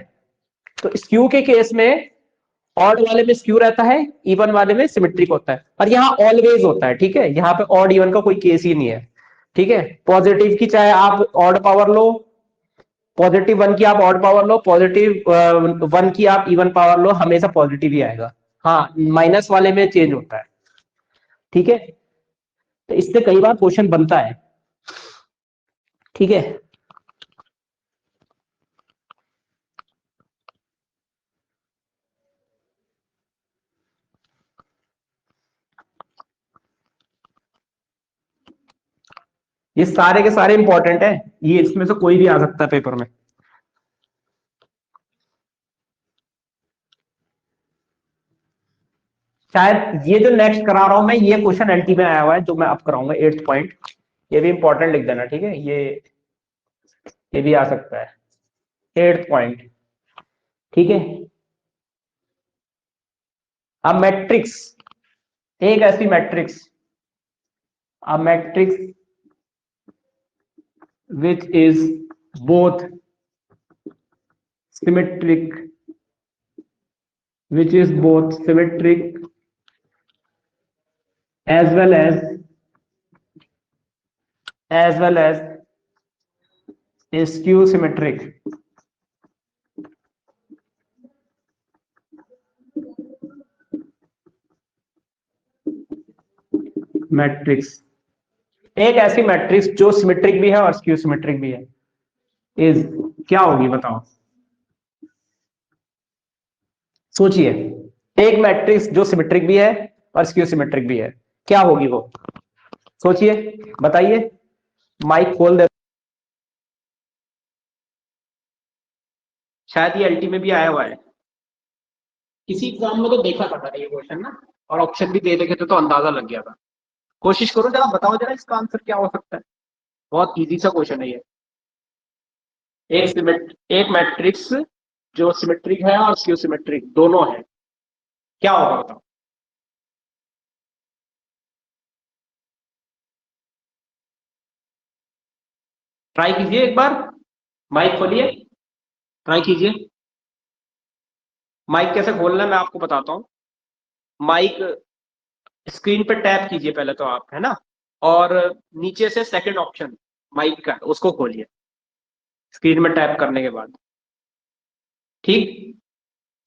तो स्क्यू के केस में ऑड वाले में स्क्यू रहता है, इवन वाले में सिमेट्रिक होता है, और यहाँ ऑलवेज होता है। ठीक है, यहाँ पे ऑड इवन का कोई केस ही नहीं है। ठीक है, पॉजिटिव की चाहे आप ऑड पावर लो, पॉजिटिव 1 की आप ऑड पावर लो, पॉजिटिव 1 की आप इवन पावर लो, हमेशा पॉजिटिव ही आएगा। हाँ, माइनस वाले में चेंज होता है, ठीक है। तो इससे कई बार क्वेश्चन बनता है, ठीक है। ये सारे के सारे इंपॉर्टेंट है, ये इसमें से कोई भी आ सकता है पेपर में। शायद ये जो नेक्स्ट करा रहा हूं मैं, ये क्वेश्चन एलटी में आया हुआ है जो मैं अब कराऊंगा 8th पॉइंट, ये भी इंपॉर्टेंट लिख देना, ठीक है। ये भी आ सकता है 8th पॉइंट, ठीक है। अब मैट्रिक्स, एक ऐसी matrix, a matrix which is both symmetric, which is both symmetric as well as skew symmetric, matrix, एक ऐसी मैट्रिक्स जो सिमेट्रिक भी है और स्क्यू सिमेट्रिक भी है, इज क्या होगी बताओ, सोचिए। एक मैट्रिक्स जो सिमेट्रिक भी है और स्क्यू सिमेट्रिक भी है, क्या होगी वो, सोचिए, बताइए। माइक खोल दे, शायद ये एलटी में भी आया हुआ है, किसी एग्जाम में तो देखा था ये क्वेश्चन ना, और ऑप्शन भी दे देखे थे तो अंदाजा लग गया था। कोशिश करो जरा, बताओ जरा इसका आंसर क्या हो सकता है। बहुत इजी सा क्वेश्चन है ये। एक मैट्रिक्स जो सिमेट्रिक है और स्क्यू सिमेट्रिक दोनों है, क्या होगा बताओ। ट्राई कीजिए एक बार, माइक खोलिए, ट्राई कीजिए। माइक कैसे खोलना है मैं आपको बताता हूं। माइक स्क्रीन पे टैप कीजिए पहले तो आप, है ना, और नीचे से सेकंड ऑप्शन माइक का उसको खोलिए स्क्रीन में टैप करने के बाद, ठीक।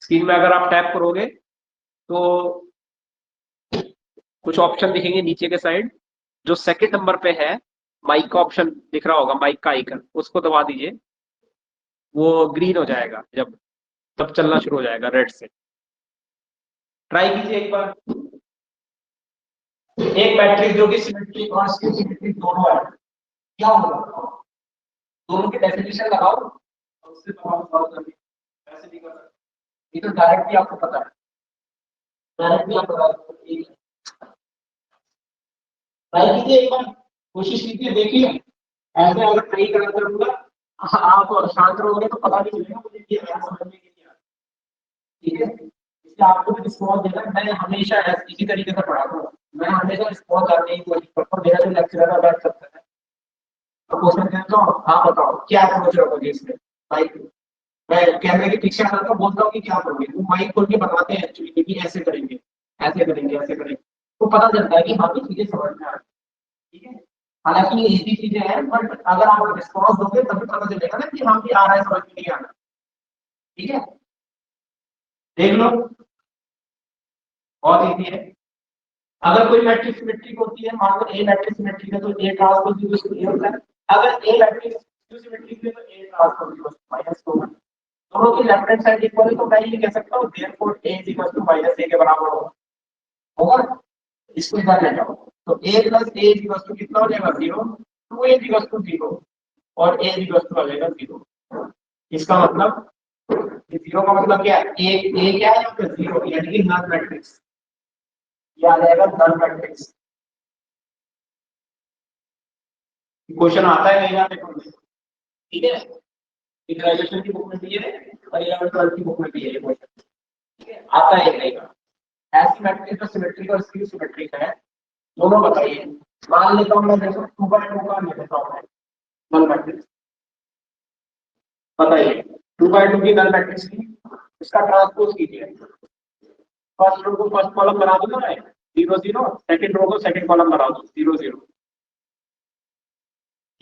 स्क्रीन में अगर आप टैप करोगे तो कुछ ऑप्शन दिखेंगे नीचे के साइड, जो सेकंड नंबर पे है माइक का ऑप्शन दिख रहा होगा, माइक का आइकन, उसको दबा दीजिए। वो ग्रीन हो जाएगा जब, तब चलना शुरू हो जाएगा रेड से। ट्राई कीजिए एक बार। एक मैट्रिक्स जो कि सिमेट्रिक और स्क्यू सिमेट्रिक दोनों है, क्या होगा, दोनों की डेफिनेशन लगाओ और उससे सवाल सॉल्व करके ऐसे नहीं कर सकते, ये तो डायरेक्टली आपको पता है, डायरेक्टली आप बता सकते हैं। ट्राई कीजिए एक बार, कोशिश कीजिए, देखिए। ऐसे अगर ट्राई करा करूंगा आप शांत रहोगे तो पता नहीं चलेगा मुझे ये क्या समझ में नहीं आ रहा, ठीक है। इसलिए आपको भी रिस्पॉन्स देना, मैं हमेशा इसी तरीके से पढ़ाता हूँ, मैं हमेशा रिस्पॉन्स करने की कोशिश करता हूँ। मेरा जो लेक्चरर है बैठ सकता है, तो क्वेश्चन कहता हूँ, हाँ बताओ क्या अप्रोच रखोगे इसमें, लाइक मैं कैमरे के पीछे आता हूँ, बोलता हूँ कि क्या करोगे, वो माइक खोल के बताते हैं एक्चुअली कि ऐसे करेंगे, ऐसे करेंगे, ऐसे करेंगे, तो पता चलता है कि हाँ ये चीजें समझ में आ रही, ठीक है। हालांकि ये इजी चीजें हैं, बट अगर आप रिस्पॉन्स दोगे तभी पता चलेगा ना कि हाँ भी आ रहा है, समझ में नहीं आ रहा, ठीक है। देख लो, बहुत इजी है। अगर कोई मैट्रिक्स सिमेट्रिक होती है, मान लो ए मैट्रिक्स सिमेट्रिक है तो A transpose B equal to A होता है। अगर ए मैट्रिक्स सिमेट्रिक है तो A transpose B equal to minus होगा। दोनों की लेफ्ट हैंड साइड इक्वल है तो मैं ये कह सकता हूं therefore a is equal to minus a के बराबर होगा, होगा। इसको इधर ले जाओ तो a plus a is equal to कितना हो जाएगा 0, 2a इज इक्वल टू 0 और a इज इक्वल टू आ जाएगा 0। इसका मतलब, ये 0 का मतलब क्या है, a क्या है यहाँ पे 0, यानी कि नल मैट्रिक्स, ये आ जाएगा नल मैट्रिक्स। क्वेश्चन आता है नहीं आते पेपर में, ठीक है। ग्रेजुएशन की बुक में भी है और 11 12 की बुक में भी है ये क्वेश्चन, ठीक है, आता है रहेगा। ऐसी मैट्रिक्स जो सिमेट्रिक और स्क्यू सिमेट्रिक है, दोनों बताइए। मान लेता हूं मैं, देखो 2x2 का ले लेता हूं नल मैट्रिक्स, बताइए 2x2 की नल मैट्रिक्स की, इसका ट्रांसपोज कीजिए। फर्स्ट रो को फर्स्ट कॉलम बना दूंगा मैं 0 0, सेकंड रो को सेकंड कॉलम बना दूं 0 0,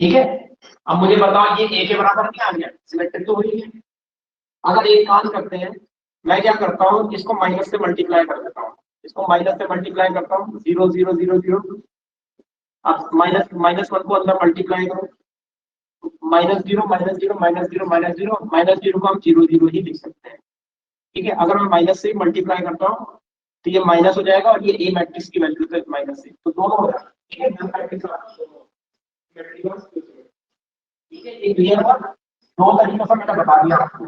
ठीक है। अब मुझे बताओ ये ए के बराबर नहीं आ गया, सिमेट्रिक तो वही है। अगर एक काम करते हैं, मैं क्या करता हूँ, इसको माइनस से मल्टीप्लाई कर देता हूँ, इसको माइनस से मल्टीप्लाई करता हूँ, 0 0 0 0। अब माइनस माइनस वन को अंदर मल्टीप्लाई करो, minus zero minus zero minus zero minus zero, minus zero को हम 0 0 ही लिख सकते हैं। ठीक है, अगर मैं माइनस से मल्टीप्लाई करता हूँ तो ये माइनस हो जाएगा और ये ए मैट्रिक्स की वैल्यू तो माइनस से, तो दोनों हो जाएगा। ठीक है, ठीक है, ये क्लियर हुआ। दो तरीकों से मैंने बता दिया आपको।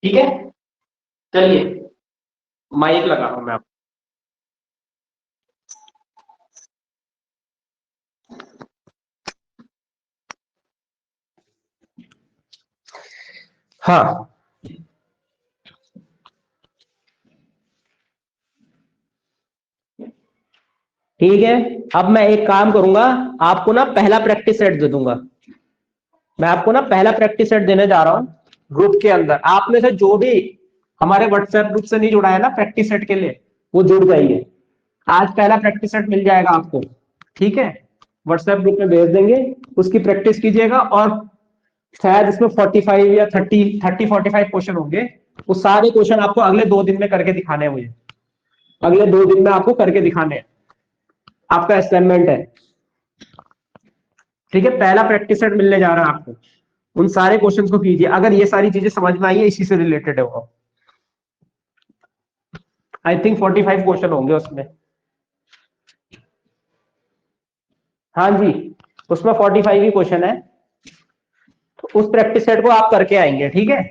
ठीक है, चलिए माइक लगा रहा हूं मैं आपको। हाँ, ठीक है, अब मैं एक काम करूंगा, आपको ना पहला प्रैक्टिस सेट दे दूंगा। मैं आपको ना पहला प्रैक्टिस सेट देने जा रहा हूं ग्रुप के अंदर। आप में से जो भी हमारे व्हाट्सएप ग्रुप से नहीं जुड़ा है ना प्रैक्टिस सेट के लिए, वो जुड़ जाइए। आज पहला प्रैक्टिस सेट मिल जाएगा आपको। ठीक है, व्हाट्सएप ग्रुप में भेज देंगे, उसकी प्रैक्टिस कीजिएगा। और शायद इसमें 45 या 45 क्वेश्चन होंगे। वो सारे क्वेश्चन आपको अगले 2 दिन में करके दिखाने हैं मुझे, अगले 2 दिन में आपको करके दिखाने हैं, आपका असाइनमेंट है। ठीक है, पहला प्रैक्टिस सेट मिलने जा रहा है आपको, उन सारे क्वेश्चंस को कीजिए। अगर ये सारी चीजें समझ में आई है, इसी से रिलेटेड है वो, आई थिंक 45 क्वेश्चन होंगे उसमें। हाँ जी, उसमें 45 ही क्वेश्चन है, तो उस प्रैक्टिस सेट को आप करके आएंगे। ठीक है,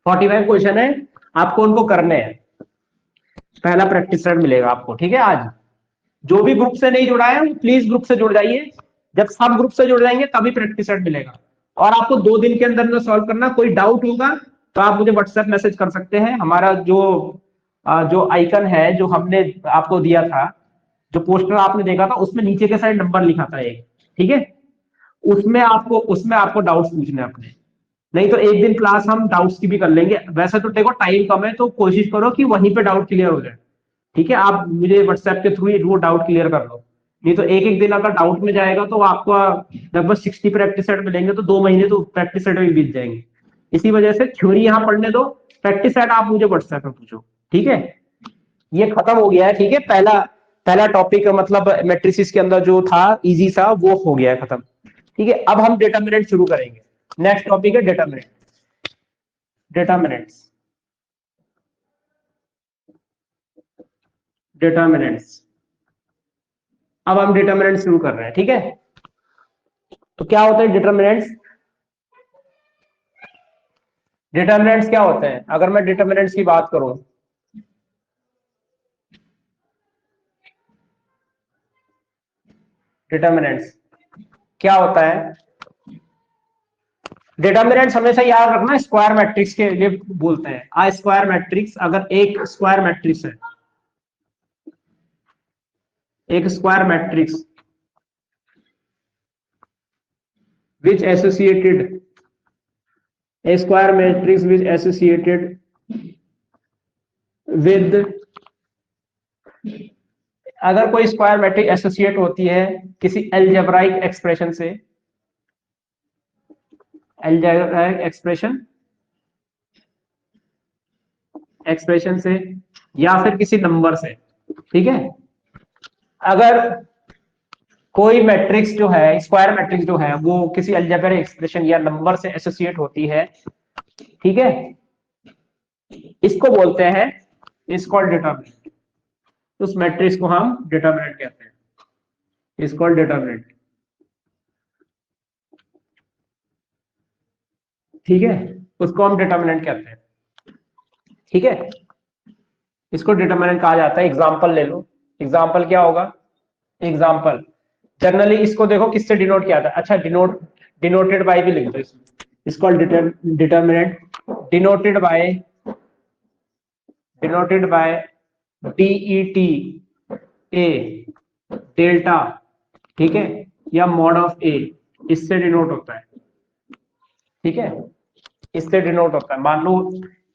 45 क्वेश्चन है, आपको उनको करने हैं। पहला प्रैक्टिस सेट मिलेगा आपको। ठीक है, आज जो भी ग्रुप से नहीं जुड़ा है प्लीज ग्रुप से जुड़ जाइए। जब सब ग्रुप से जुड़ जाएंगे तभी प्रैक्टिस सेट मिलेगा। और आपको 2 दिन के अंदर में सॉल्व करना। कोई डाउट होगा तो आप मुझे व्हाट्सएप मैसेज कर सकते हैं। हमारा जो आइकन है जो हमने आपको दिया था, जो पोस्टर आपने देखा था, उसमें नीचे के साइड नंबर लिखा था एक। ठीक है, उसमें आपको डाउट्स पूछने अपने। नहीं तो एक दिन क्लास हम डाउट्स की भी कर लेंगे। वैसे तो देखो टाइम कम है, तो कोशिश करो कि वहीं पे डाउट क्लियर हो जाए। ठीक है, आप मुझे व्हाट्सएप के थ्रू ही वो डाउट क्लियर कर लो। नहीं तो एक एक दिन अगर डाउट में जाएगा तो आपको लगभग 60 प्रैक्टिस सेट मिलेंगे, तो 2 महीने तो प्रैक्टिस सेट में बीत जाएंगे। इसी वजह से थ्योरी यहाँ पढ़ने दो, प्रैक्टिस सेट आप मुझे व्हाट्सएप पे पूछो। ठीक है, ये खत्म हो गया है। ठीक है, पहला पहला टॉपिक मतलब मैट्रिसेस के अंदर जो था इजी सा, वो हो गया है खत्म। ठीक है, अब हम डिटरमिनेंट शुरू करेंगे। नेक्स्ट टॉपिक है डिटरमिनेंट, डिटरमिनेंट्स, डिटरमिनेंट्स। अब हम डिटरमिनेंट शुरू कर रहे हैं। ठीक है, तो क्या होता है डिटरमिनेंट्स? डिटरमिनेंट्स क्या होते हैं? अगर मैं डिटरमिनेंट्स की बात करूं, डिटरमिनेंट्स क्या होता है? डिटरमिनेंट्स हमेशा याद रखना स्क्वायर मैट्रिक्स के लिए बोलते हैं। आ स्क्वायर मैट्रिक्स, अगर एक स्क्वायर मैट्रिक्स है, एक square matrix which associated, a square matrix which associated with, अगर कोई स्क्वायर मैट्रिक्स एसोसिएट होती है किसी अलजेब्राइक एक्सप्रेशन से, अलजेब्राइक एक्सप्रेशन से या फिर किसी नंबर से। ठीक है, अगर कोई मैट्रिक्स जो है, स्क्वायर मैट्रिक्स जो है, वो किसी अलजेब्रिक एक्सप्रेशन या नंबर से एसोसिएट होती है, ठीक है, इसको बोलते हैं, इसको डिटरमिनेंट। उस मैट्रिक्स को हम डिटरमिनेंट कहते हैं, इसको डिटरमिनेंट। ठीक है, उसको हम डिटरमिनेंट कहते हैं। ठीक है, इसको डिटरमिनेंट कहा जाता है। एग्जांपल ले लो, एग्जांपल क्या होगा? एग्जांपल जनरली इसको देखो किससे डिनोट किया था। अच्छा, डिनोटेड बाय भी लिख दो इसमें, इसको determinant denoted by DET A delta. ठीक है, या मॉड ऑफ A, इससे डिनोट होता है। ठीक है, इससे डिनोट होता है। मान लो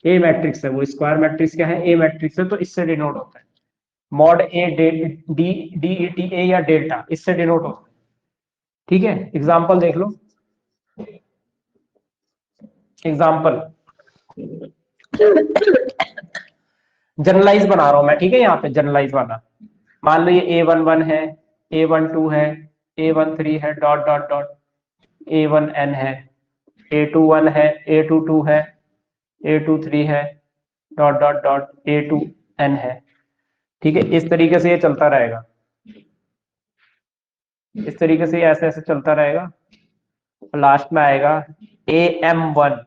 ए मैट्रिक्स है, वो स्क्वायर मैट्रिक्स क्या है? ए मैट्रिक्स है, तो इससे डिनोट होता है। मॉड ए DETA या डेल्टा, इससे डिनोट होता है। ठीक है, एग्जाम्पल देख लो, एग्जाम्पल जनरलाइज बना रहा हूं मैं, ठीक है, यहाँ पे जनरलाइज वाला। मान लो ये A11 है, A12 है, A13 है, डॉट डॉट डॉट, A1N है, A21 है, A22 है, A23 है, डॉट डॉट डॉट, A2N है। ठीक है, इस तरीके से ये चलता रहेगा, इस तरीके से ऐसे ऐसे चलता रहेगा। लास्ट में आएगा AM1,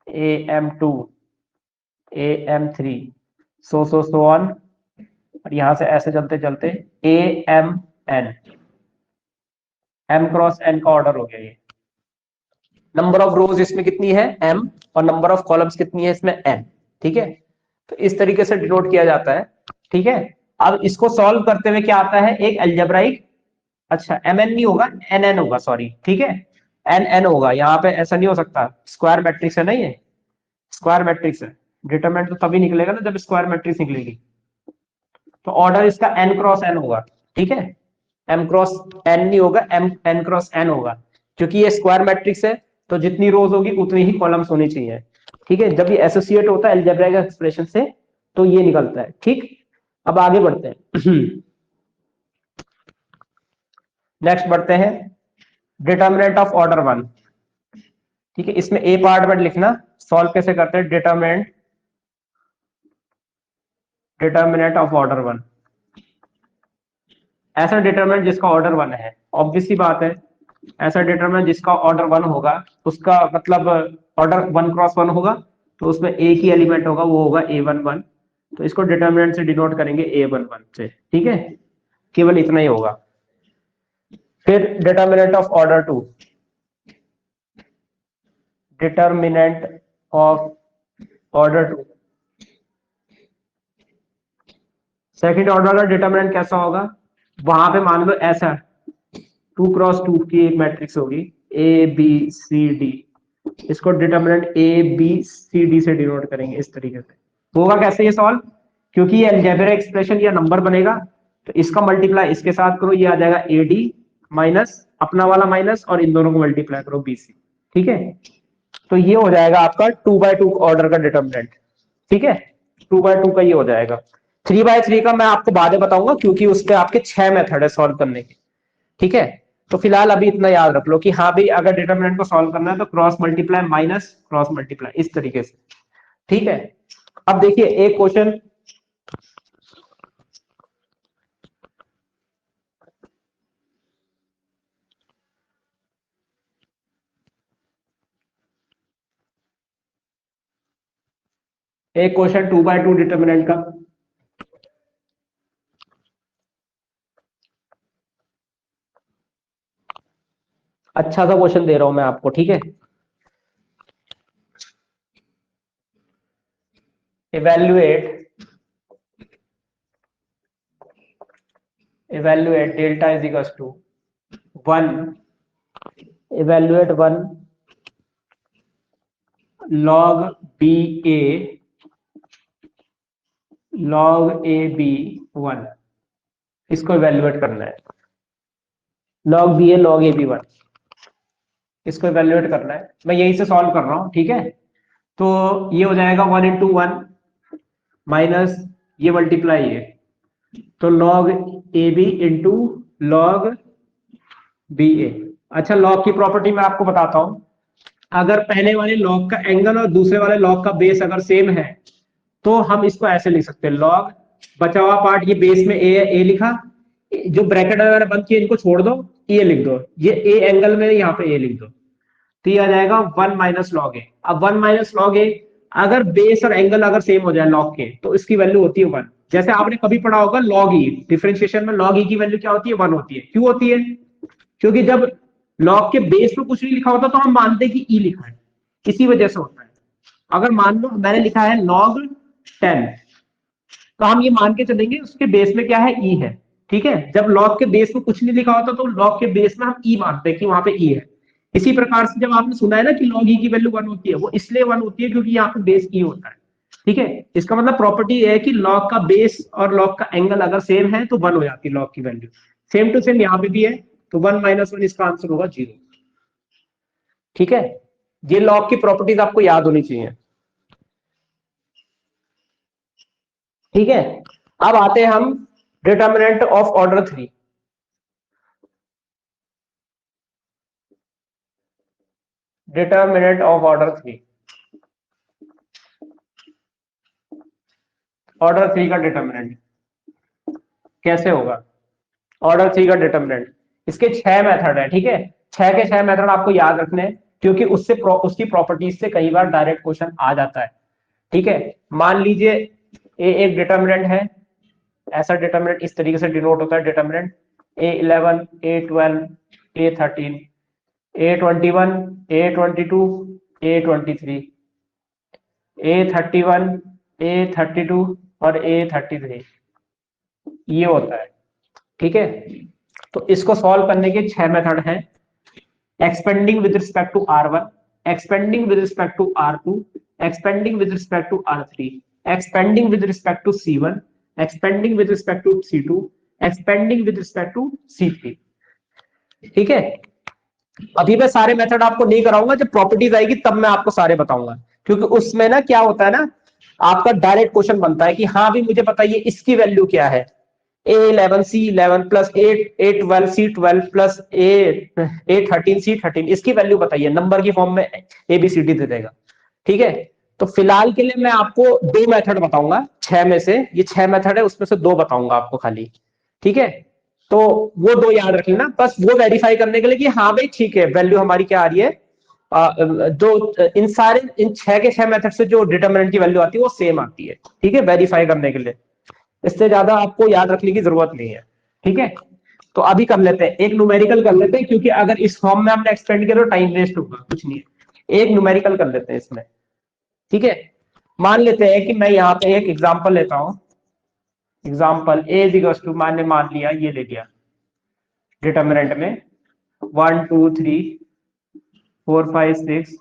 AM2, AM3, so on, और यहां से ऐसे चलते चलते AMN, M क्रॉस N का ऑर्डर हो गया ये। नंबर ऑफ रोज इसमें कितनी है, M, और नंबर ऑफ कॉलम्स कितनी है इसमें, N। ठीक है, तो इस तरीके से डिनोट किया जाता है। ठीक है, अब इसको सॉल्व करते हुए क्या आता है, एक अलजेब्राइक, अच्छा MN नहीं होगा, NN होगा, सॉरी, ठीक है, NN होगा, यहाँ पे ऐसा नहीं हो सकता, स्क्वायर मैट्रिक्स है ना ये, स्क्वायर मैट्रिक्स है, डिटरमिनेंट तो तभी निकलेगा ना जब स्क्वायर मैट्रिक्स निकलेगी। तो ऑर्डर इसका n क्रॉस n होगा। ठीक है, m क्रॉस n नहीं होगा, n क्रॉस n होगा, क्योंकि ये स्क्वायर मैट्रिक्स है, तो जितनी रोज होगी उतनी ही कॉलम्स होनी चाहिए। ठीक है, जब ये एसोसिएट होता है अलजेब्रिक एक्सप्रेशन से तो ये निकलता है। ठीक, अब आगे बढ़ते हैं। नेक्स्ट बढ़ते हैं, डिटर्मिनेंट ऑफ ऑर्डर 1। ठीक है, इसमें ए पार्ट में लिखना, सॉल्व कैसे करते हैं, डिटर्मिनेंट ऑफ ऑर्डर 1, ऐसा डिटरमिनेंट जिसका ऑर्डर 1 है, ऑब्वियस सी बात है, ऐसा डिटरमिनेंट जिसका ऑर्डर 1 होगा, उसका मतलब ऑर्डर 1 क्रॉस 1 होगा, तो उसमें एक ही एलिमेंट होगा, वो होगा A11, तो इसको डिटरमिनेंट से डिनोट करेंगे A11 से। ठीक है, केवल इतना ही होगा। फिर determinant of order 2, determinant of order 2, second order का डिटरमिनेंट कैसा होगा, वहां पे मान लो ऐसा 2 क्रॉस 2 की एक मैट्रिक्स होगी ABCD, इसको डिटरमिनेंट ABCD से डिनोट करेंगे इस तरीके से। होगा कैसे ये सॉल्व, क्योंकि ये अलजेब्रिक एक्सप्रेशन या नंबर बनेगा, तो इसका मल्टीप्लाई इसके साथ करो, ये आ जाएगा AD माइनस अपना वाला माइनस, और इन दोनों को मल्टीप्लाई करो BC। ठीक है, तो ये हो जाएगा आपका 2/2 ऑर्डर का डिटरमिनेंट। ठीक है, 2/2 का ये हो जाएगा। 3/3 का मैं आपको बाद में बताऊंगा, क्योंकि उसके आपके 6 मेथड है सॉल्व करने के। ठीक है, तो फिलहाल अभी इतना याद रख लो कि हाँ भाई, अगर डिटरमिनेंट को सॉल्व करना है तो cross multiply minus cross multiply, इस तरीके से। ठीक है, अब देखिए एक क्वेश्चन, एक क्वेश्चन 2/2 डिटरमिनेंट का। अच्छा सा क्वेश्चन दे रहा हूं मैं आपको। ठीक है, evaluate delta is equals to 1, evaluate 1 log BA log AB1, इसको इवेल्युएट करना है, log BA log AB1, इसको इवेल्युएट करना है, मैं यही से सॉल्व कर रहा हूं। ठीक है, तो ये हो जाएगा 1 into 1 माइनस ये मल्टीप्लाई है, तो log AB into log BA। अच्छा, log की प्रॉपर्टी मैं आपको बताता हूं, अगर पहले वाले log का एंगल और दूसरे वाले log का बेस अगर सेम है, तो हम इसको ऐसे लिख सकते हैं, log बचा हुआ पार्ट ये बेस में a लिखा, जो ब्रैकेट वगैरह बंद किए इनको छोड़ दो, ये लिख दो, ये a एंगल में यहाँ पे a लिख दो, तो ये आ जाएगा 1 माइनस लॉग ए। अब 1 माइनस लॉग ए, अगर बेस और एंगल अगर सेम हो जाए लॉग के, तो इसकी वैल्यू होती है 1। जैसे आपने कभी पढ़ा होगा लॉग ई, डिफरेंशिएशन में लॉग ई की वैल्यू क्या होती है, 1 होती है। क्यों होती है, क्योंकि जब लॉग के बेस में कुछ नहीं लिखा होता तो हम मानते हैं कि ई लिखा है, इसी वजह से होता है। अगर मान लो मैंने लिखा है log 10, तो हम ये मान के चलेंगे उसके बेस में क्या है, ई है। ठीक है, जब लॉग के बेस में कुछ नहीं लिखा होता तो लॉग के बेस में हम ई मानते हैं कि वहां पे ई है। इसी प्रकार से जब आपने सुना है ना कि log ई की वैल्यू 1 होती है, वो इसलिए 1 होती है क्योंकि यहाँ पे बेस ई होता है। ठीक है, इसका मतलब प्रॉपर्टी है कि लॉग का बेस और लॉग का एंगल अगर सेम है तो 1 हो जाती है लॉग की वैल्यू। सेम टू सेम यहाँ पे भी है, तो 1 - 1 इसका आंसर होगा 0। ठीक है, ये लॉग की प्रॉपर्टीज आपको याद होनी चाहिए। ठीक है, अब आते हैं हम determinant of order 3। Determinant of order 3, order 3 का डिटर्मिनेंट कैसे होगा? ऑर्डर 3 का डिटर्मिनेंट, इसके 6 मेथड है। ठीक है, 6 के 6 मेथड आपको याद रखने हैं, क्योंकि उसकी प्रॉपर्टीज से कई बार डायरेक्ट क्वेश्चन आ जाता है। ठीक है, मान लीजिए ए एक डिटर्मिनेंट है, ऐसा डिटर्मिनेंट इस तरीके से डिनोट होता है determinant A11, A12, A13, A21, A22, A23, A31, A32 और A33, ये होता है। ठीक है, तो इसको सॉल्व करने के 6 मेथड हैं। Expanding with respect to R1, expanding with respect to R2, expanding with respect to R3, expanding with respect to C1, expanding with respect to C2, expanding with respect to C3। ठीक है, अभी मैं सारे method आपको नहीं कराऊंगा, जब properties आएगी तब मैं आपको सारे बताऊंगा, क्योंकि उसमें ना क्या होता है ना, आपका डायरेक्ट क्वेश्चन बनता है कि हाँ भी मुझे बताइए इसकी वैल्यू क्या है। A11 C11 plus A12 C12 plus A13 C13, इसकी वैल्यू बताइए, नंबर की फॉर्म में ABCD दे देगा। ठीक है, तो फिलहाल के लिए मैं आपको 2 मेथड बताऊंगा 6 में से, ये 6 मेथड है उसमें से 2 बताऊंगा आपको खाली। ठीक है, तो वो 2 याद रख लेना, बस वो वेरीफाई करने के लिए कि हाँ भाई ठीक है वैल्यू हमारी क्या आ रही है। जो इन 6 के 6 मेथड से जो डिटर्मिनेंट की वैल्यू आती है वो सेम आती है। ठीक है, वेरीफाई करने के लिए, इससे ज्यादा आपको याद रखने की जरूरत नहीं है। ठीक है, तो अभी कर लेते हैं, एक न्यूमेरिकल कर लेते हैं, क्योंकि अगर इस फॉर्म में हमने एक्सपेंड किया तो टाइम वेस्ट होगा, कुछ नहीं है। एक न्यूमेरिकल कर लेते हैं इसमें। ठीक है, मान लेते हैं कि मैं यहाँ पे एक एग्जांपल लेता हूं। एग्जांपल A इक्वल्स टू, मान लिया ये ले लिया डिटर्मिनेंट में 1 2 3 4 5 6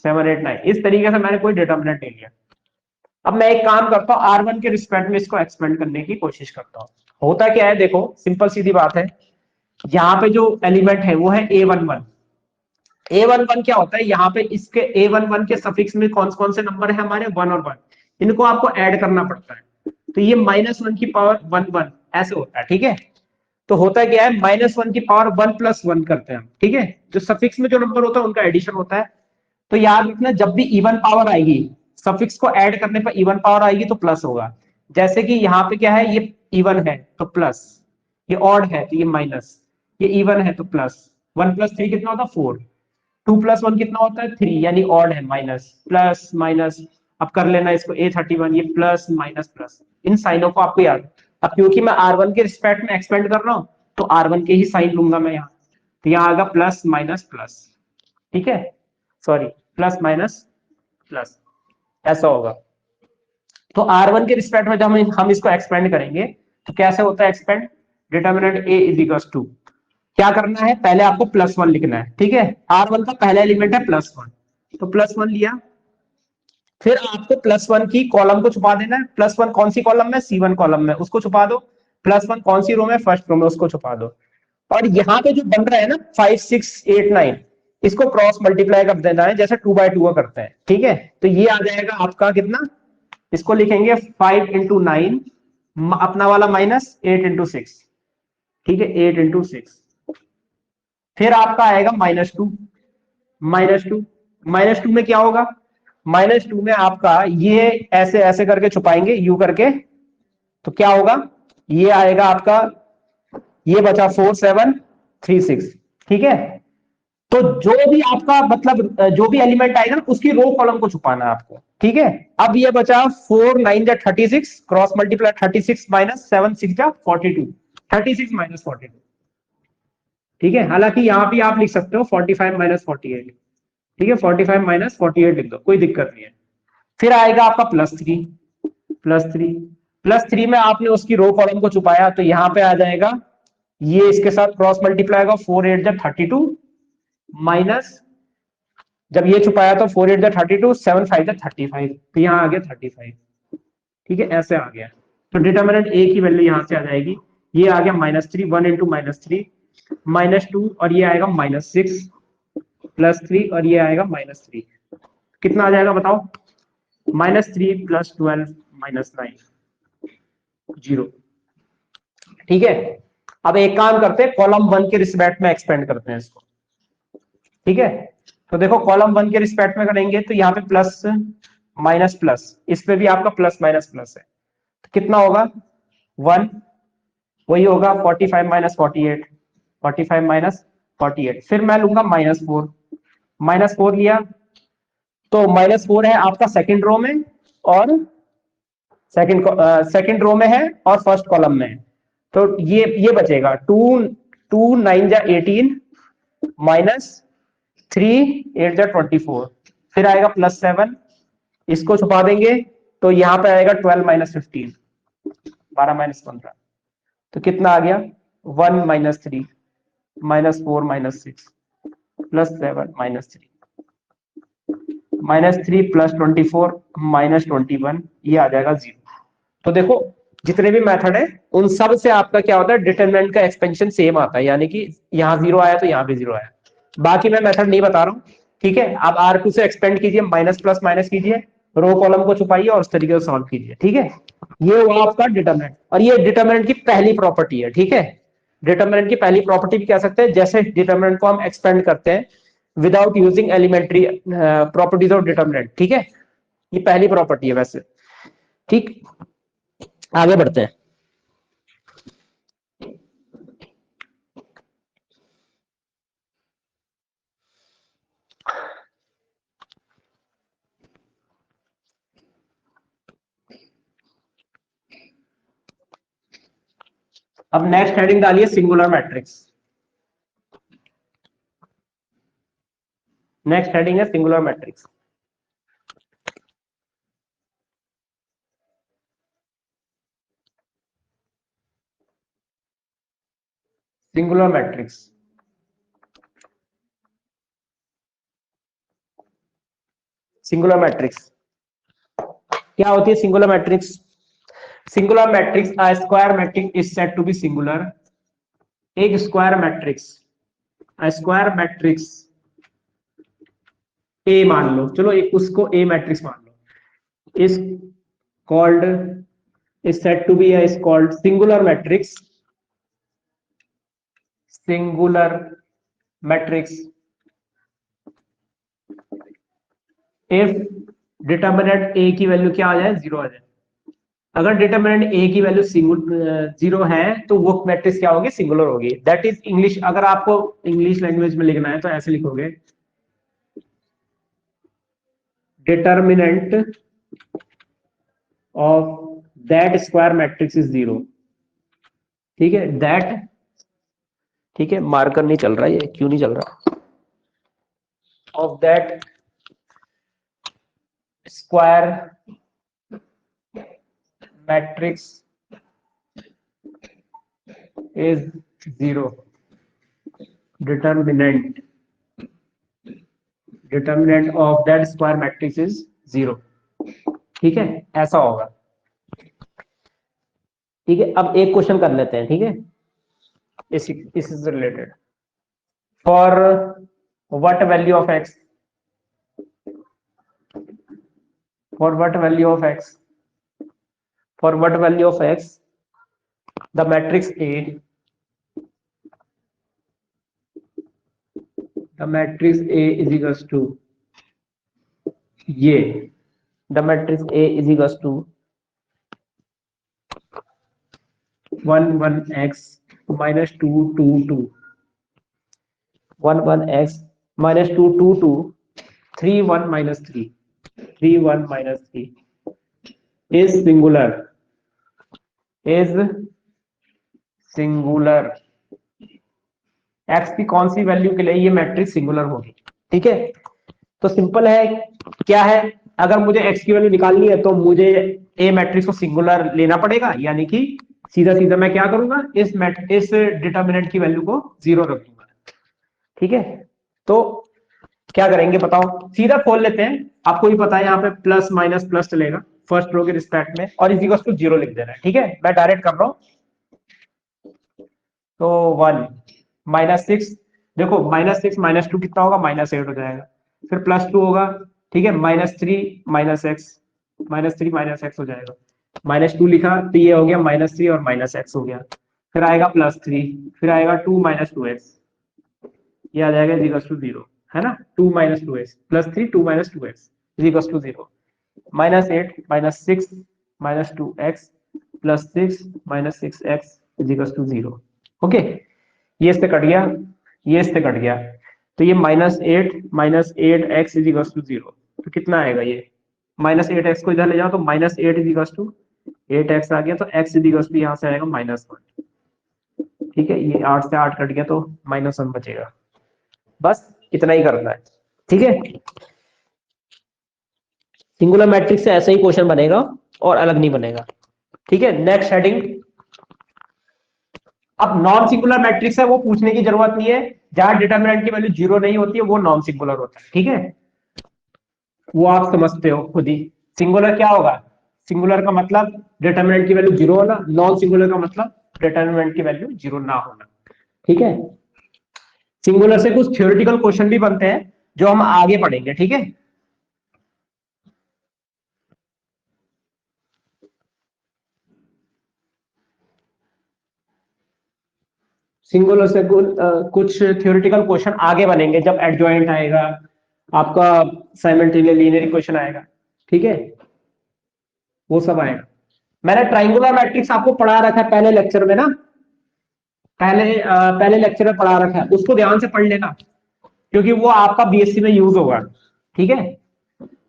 7 8 9, इस तरीके से मैंने कोई डिटर्मिनेंट ले लिया। अब मैं एक काम करता हूँ, R1 के रिस्पेक्ट में इसको एक्सपेंड करने की कोशिश करता हूँ। होता क्या है देखो, सिंपल सीधी बात है, यहाँ पे जो एलिमेंट है वो है A11। A11 क्या होता है, यहाँ पे इसके A11 के सफिक्स में कौन कौन से नंबर है हमारे, 1 और 1, इनको आपको ऐड करना पड़ता है। तो ये -1 की पावर 1 1 ऐसे होता है। ठीक है, तो होता क्या है, -1 की पावर 1 + 1 करते हैं हम। ठीक है, जो सफिक्स में जो नंबर होता है उनका एडिशन होता है। तो याद रखना, जब भी इवन पावर आएगी, सफिक्स को ऐड करने पर इवन पावर आएगी तो प्लस होगा। जैसे कि यहाँ पे क्या है, ये इवन है तो प्लस, ये ऑड है तो ये माइनस, ये इवन है तो प्लस। 1 + 3 कितना होता है 4, 2 + 1 कितना होता है 3, यानी ऑड है, माइनस प्लस माइनस। अब कर लेना इसको A31, ये प्लस माइनस प्लस, इन साइनों को आपको याद। अब क्योंकि मैं R1 के रिस्पेक्ट में एक्सपेंड कर रहा हूं, तो R1 के ही साइन लूंगा मैं यहाँ, तो यहाँ आएगा प्लस माइनस प्लस। ठीक है, सॉरी, प्लस माइनस प्लस, ऐसा होगा। तो R1 के रिस्पेक्ट में जब हम इसको एक्सपेंड करेंगे तो कैसे होता है expand, determinant A equals to, क्या करना है, पहले आपको +1 लिखना है। ठीक है, R1 का पहला एलिमेंट है +1, तो +1 लिया, फिर आपको +1 की कॉलम को छुपा देना है। +1 कौन सी कॉलम में, C1 कॉलम में, उसको छुपा दो। +1 कौन सी रो में, फर्स्ट रो में, उसको छुपा दो। और यहाँ पे जो बन रहा है ना 5 6 8 9, इसको क्रॉस मल्टीप्लाई कर देना है, जैसे 2/2 का करते हैं। ठीक है, तो ये आ जाएगा आपका कितना, इसको लिखेंगे 5 × 9, अपना वाला माइनस 8 × 6। ठीक है, 8 × 6, फिर आपका आएगा -2, -2, -2 में क्या होगा, -2 में आपका ये ऐसे ऐसे करके छुपाएंगे यू करके, तो क्या होगा, ये आएगा आपका, ये बचा 4 7 3 6। ठीक है, तो जो भी आपका मतलब जो भी एलिमेंट आएगा ना उसकी रो कॉलम को छुपाना है आपको। ठीक है, अब ये बचा 4 9 जा 36, क्रॉस मल्टीप्लाई 36 - 7 6 जा 42, 36 - 42। ठीक है, हालांकि यहाँ भी आप लिख सकते हो 45 - 48। ठीक है, 45 - 48 लिख दो, कोई दिक्कत नहीं है। फिर आएगा आपका +3, +3, +3 में आपने उसकी रो कॉलम को छुपाया, तो यहाँ पे आ जाएगा, ये इसके साथ क्रॉस मल्टीप्लाई होगा, 4 8 जा 32 माइनस, जब ये छुपाया तो 4 8 32, 7 5 35, तो यहाँ आ गया 35। ठीक है, ऐसे आ गया। तो डिटर्मिनेंट ए की वैल्यू यहाँ से आ जाएगी, ये आ गया -3, 1 इंटू -3 -2, और ये आएगा -6 +3, और ये आएगा -3। कितना आ जाएगा बताओ? -3 + 12 -9, 0। ठीक है, अब एक काम करते हैं, कॉलम 1 के रिस्पेक्ट में एक्सपेंड करते हैं इसको। ठीक है, तो देखो कॉलम 1 के रिस्पेक्ट में करेंगे तो यहाँ पे प्लस माइनस प्लस, इस पे भी आपका प्लस माइनस प्लस है, तो कितना होगा? 1, वही होगा 45 - 48, 45 - 48। फिर मैं लूंगा -4, -4 लिया तो -4 है आपका सेकंड रो में, और सेकंड रो में है और फर्स्ट कॉलम में है, तो ये बचेगा 2 2 9 जा 18 -3 8 जा 24, फिर आएगा +7, इसको छुपा देंगे तो यहाँ पे आएगा 12 - 15, 12 - 15, तो कितना आ गया? 1 - 3 -4 -6 +7 -3 -3 +24 -21, ये आ जाएगा 0। तो देखो जितने भी मेथड है उन सब से आपका क्या होता है, डिटरमिनेंट का एक्सपेंशन सेम आता है, यानी कि यहाँ 0 आया तो यहाँ भी 0 आया। बाकी मैं मेथड नहीं बता रहा हूँ। ठीक है, आप R2 से एक्सपेंड कीजिए, माइनस प्लस माइनस कीजिए, रो कॉलम को छुपाइए और उस तरीके से सॉल्व कीजिए। ठीक है, ये हुआ आपका डिटरमिनेंट, और ये डिटरमिनेंट की पहली प्रॉपर्टी है। ठीक है, डिटरमिनेंट की पहली प्रॉपर्टी भी कह सकते हैं, जैसे डिटरमिनेंट को हम एक्सपेंड करते हैं without using elementary properties of determinant. ठीक है, ये पहली प्रॉपर्टी है वैसे। ठीक, आगे बढ़ते हैं। अब नेक्स्ट हेडिंग डालिए सिंगुलर मैट्रिक्स। नेक्स्ट हेडिंग है singular matrix. Singular matrix, singular matrix क्या होती है? Singular matrix, singular matrix, a square matrix is said to be singular. एक square matrix, a square matrix A मान लो, चलो एक उसको ए मैट्रिक्स मान लो, is called, is said to be, is called singular matrix, singular matrix if determinant A की value क्या आ जाए? 0 आ जाए। अगर डिटर्मिनेंट ए की वैल्यू 0 है तो वो मैट्रिक्स क्या होगी? सिंगुलर होगी। दैट इज इंग्लिश, अगर आपको इंग्लिश लैंग्वेज में लिखना है तो ऐसे लिखोगे, determinant of that square matrix is 0। ठीक है, दैट, ठीक है, मार्कर नहीं चल रहा, ये क्यों नहीं चल रहा? Of that square matrix is 0। Determinant, determinant of that square matrix is 0। ठीक है, ऐसा होगा। ठीक है, अब एक क्वेश्चन कर लेते हैं। ठीक है, इससे related, for what value of x, for what value of x, for what value of x the matrix A, the matrix A is equals to, ये the matrix A is equals to 1 1 x -2 2 2, 1 1 x -2 2 2, 3 1 -3, 3 1 -3 is singular, is singular. x की कौन सी value के लिए ये matrix singular होगी? ठीक है, तो सिंपल है, क्या है, अगर मुझे x की वैल्यू निकालनी है तो मुझे ए मैट्रिक्स को सिंगुलर लेना पड़ेगा, यानी कि सीधा सीधा मैं क्या करूंगा, इस डिटर्मिनेंट की वैल्यू को 0 रख दूंगा। ठीक है, तो क्या करेंगे बताओ, सीधा खोल लेते हैं, आपको भी पता है यहाँ पे प्लस माइनस प्लस चलेगा फर्स्ट रो के रिस्पेक्ट में, और इज इक्वल टू 0 लिख देना है। ठीक है, मैं डायरेक्ट कर रहा हूं, तो 1 -6, देखो -6 -2 कितना होगा, -8 हो जाएगा, फिर +2 होगा, ठीक है, -3 -x, -3 -x हो जाएगा, -2 लिखा तो ये हो गया -3 और -x हो गया, फिर आएगा +3, फिर आएगा 2 -2x, ये आ जाएगा इज इक्वल टू 0, है ना, 2 -2x +3 2 -2x is equal to 0, -8 -6 -2x +6 -6x is equal to 0। Okay, ये इससे कट गया, ये इससे कट गया, तो ये -8 इज इक्वल टू 0, तो कितना आएगा ये, -8x को इधर ले जाओ तो -8 इज इक्वल टू 8x आ गया, तो x इज इक्वल टू यहाँ से आएगा -1। ठीक है, ये 8 से 8 कट गया तो -1 बचेगा, बस इतना ही करना है। ठीक है, सिंगुलर मैट्रिक्स से ऐसा ही क्वेश्चन बनेगा और अलग नहीं बनेगा। ठीक है, नेक्स्ट हेडिंग, अब नॉन सिंगुलर मैट्रिक्स है वो पूछने की जरूरत नहीं है, जहां डिटरमिनेंट की वैल्यू 0 नहीं होती है वो नॉन सिंगुलर होता है। ठीक है, वो आप समझते हो खुद ही। सिंगुलर क्या होगा, सिंगुलर का मतलब डिटरमिनेंट की वैल्यू 0 होना, नॉन सिंगुलर का मतलब डिटरमिनेंट की वैल्यू 0 ना होना। ठीक है, सिंगुलर से कुछ थ्योरेटिकल क्वेश्चन भी बनते हैं जो हम आगे पढ़ेंगे। ठीक है, सिंगुलर से कुछ थ्योरेटिकल क्वेश्चन आगे बनेंगे जब एडजॉइंट आएगा, आपका साइमल्टेनियस लीनियर इक्वेशन आएगा। ठीक है, वो सब आएगा। मैंने ट्राइंगुलर मैट्रिक्स आपको पढ़ा रखा है पहले लेक्चर में ना, पहले लेक्चर में पढ़ा रखा है, उसको ध्यान से पढ़ लेना, क्योंकि वो आपका बीएससी में यूज होगा। ठीक है,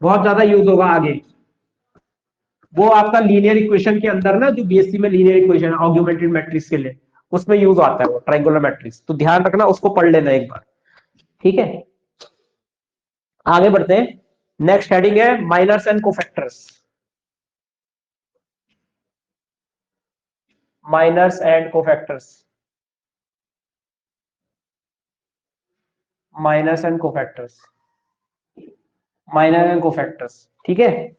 बहुत ज्यादा यूज होगा आगे, वो आपका लीनियर इक्वेशन के अंदर ना, जो बीएससी में लीनियर इक्वेशन ऑग्यूमेंटेड मैट्रिक्स के लिए उसमें यूज आता है वो ट्राइंगुलर मैट्रिक्स, तो ध्यान रखना, उसको पढ़ लेना एक बार। ठीक है, आगे बढ़ते हैं। नेक्स्ट हेडिंग है minors and cofactors, minors and cofactors, minors and cofactors, minor and cofactors. ठीक है,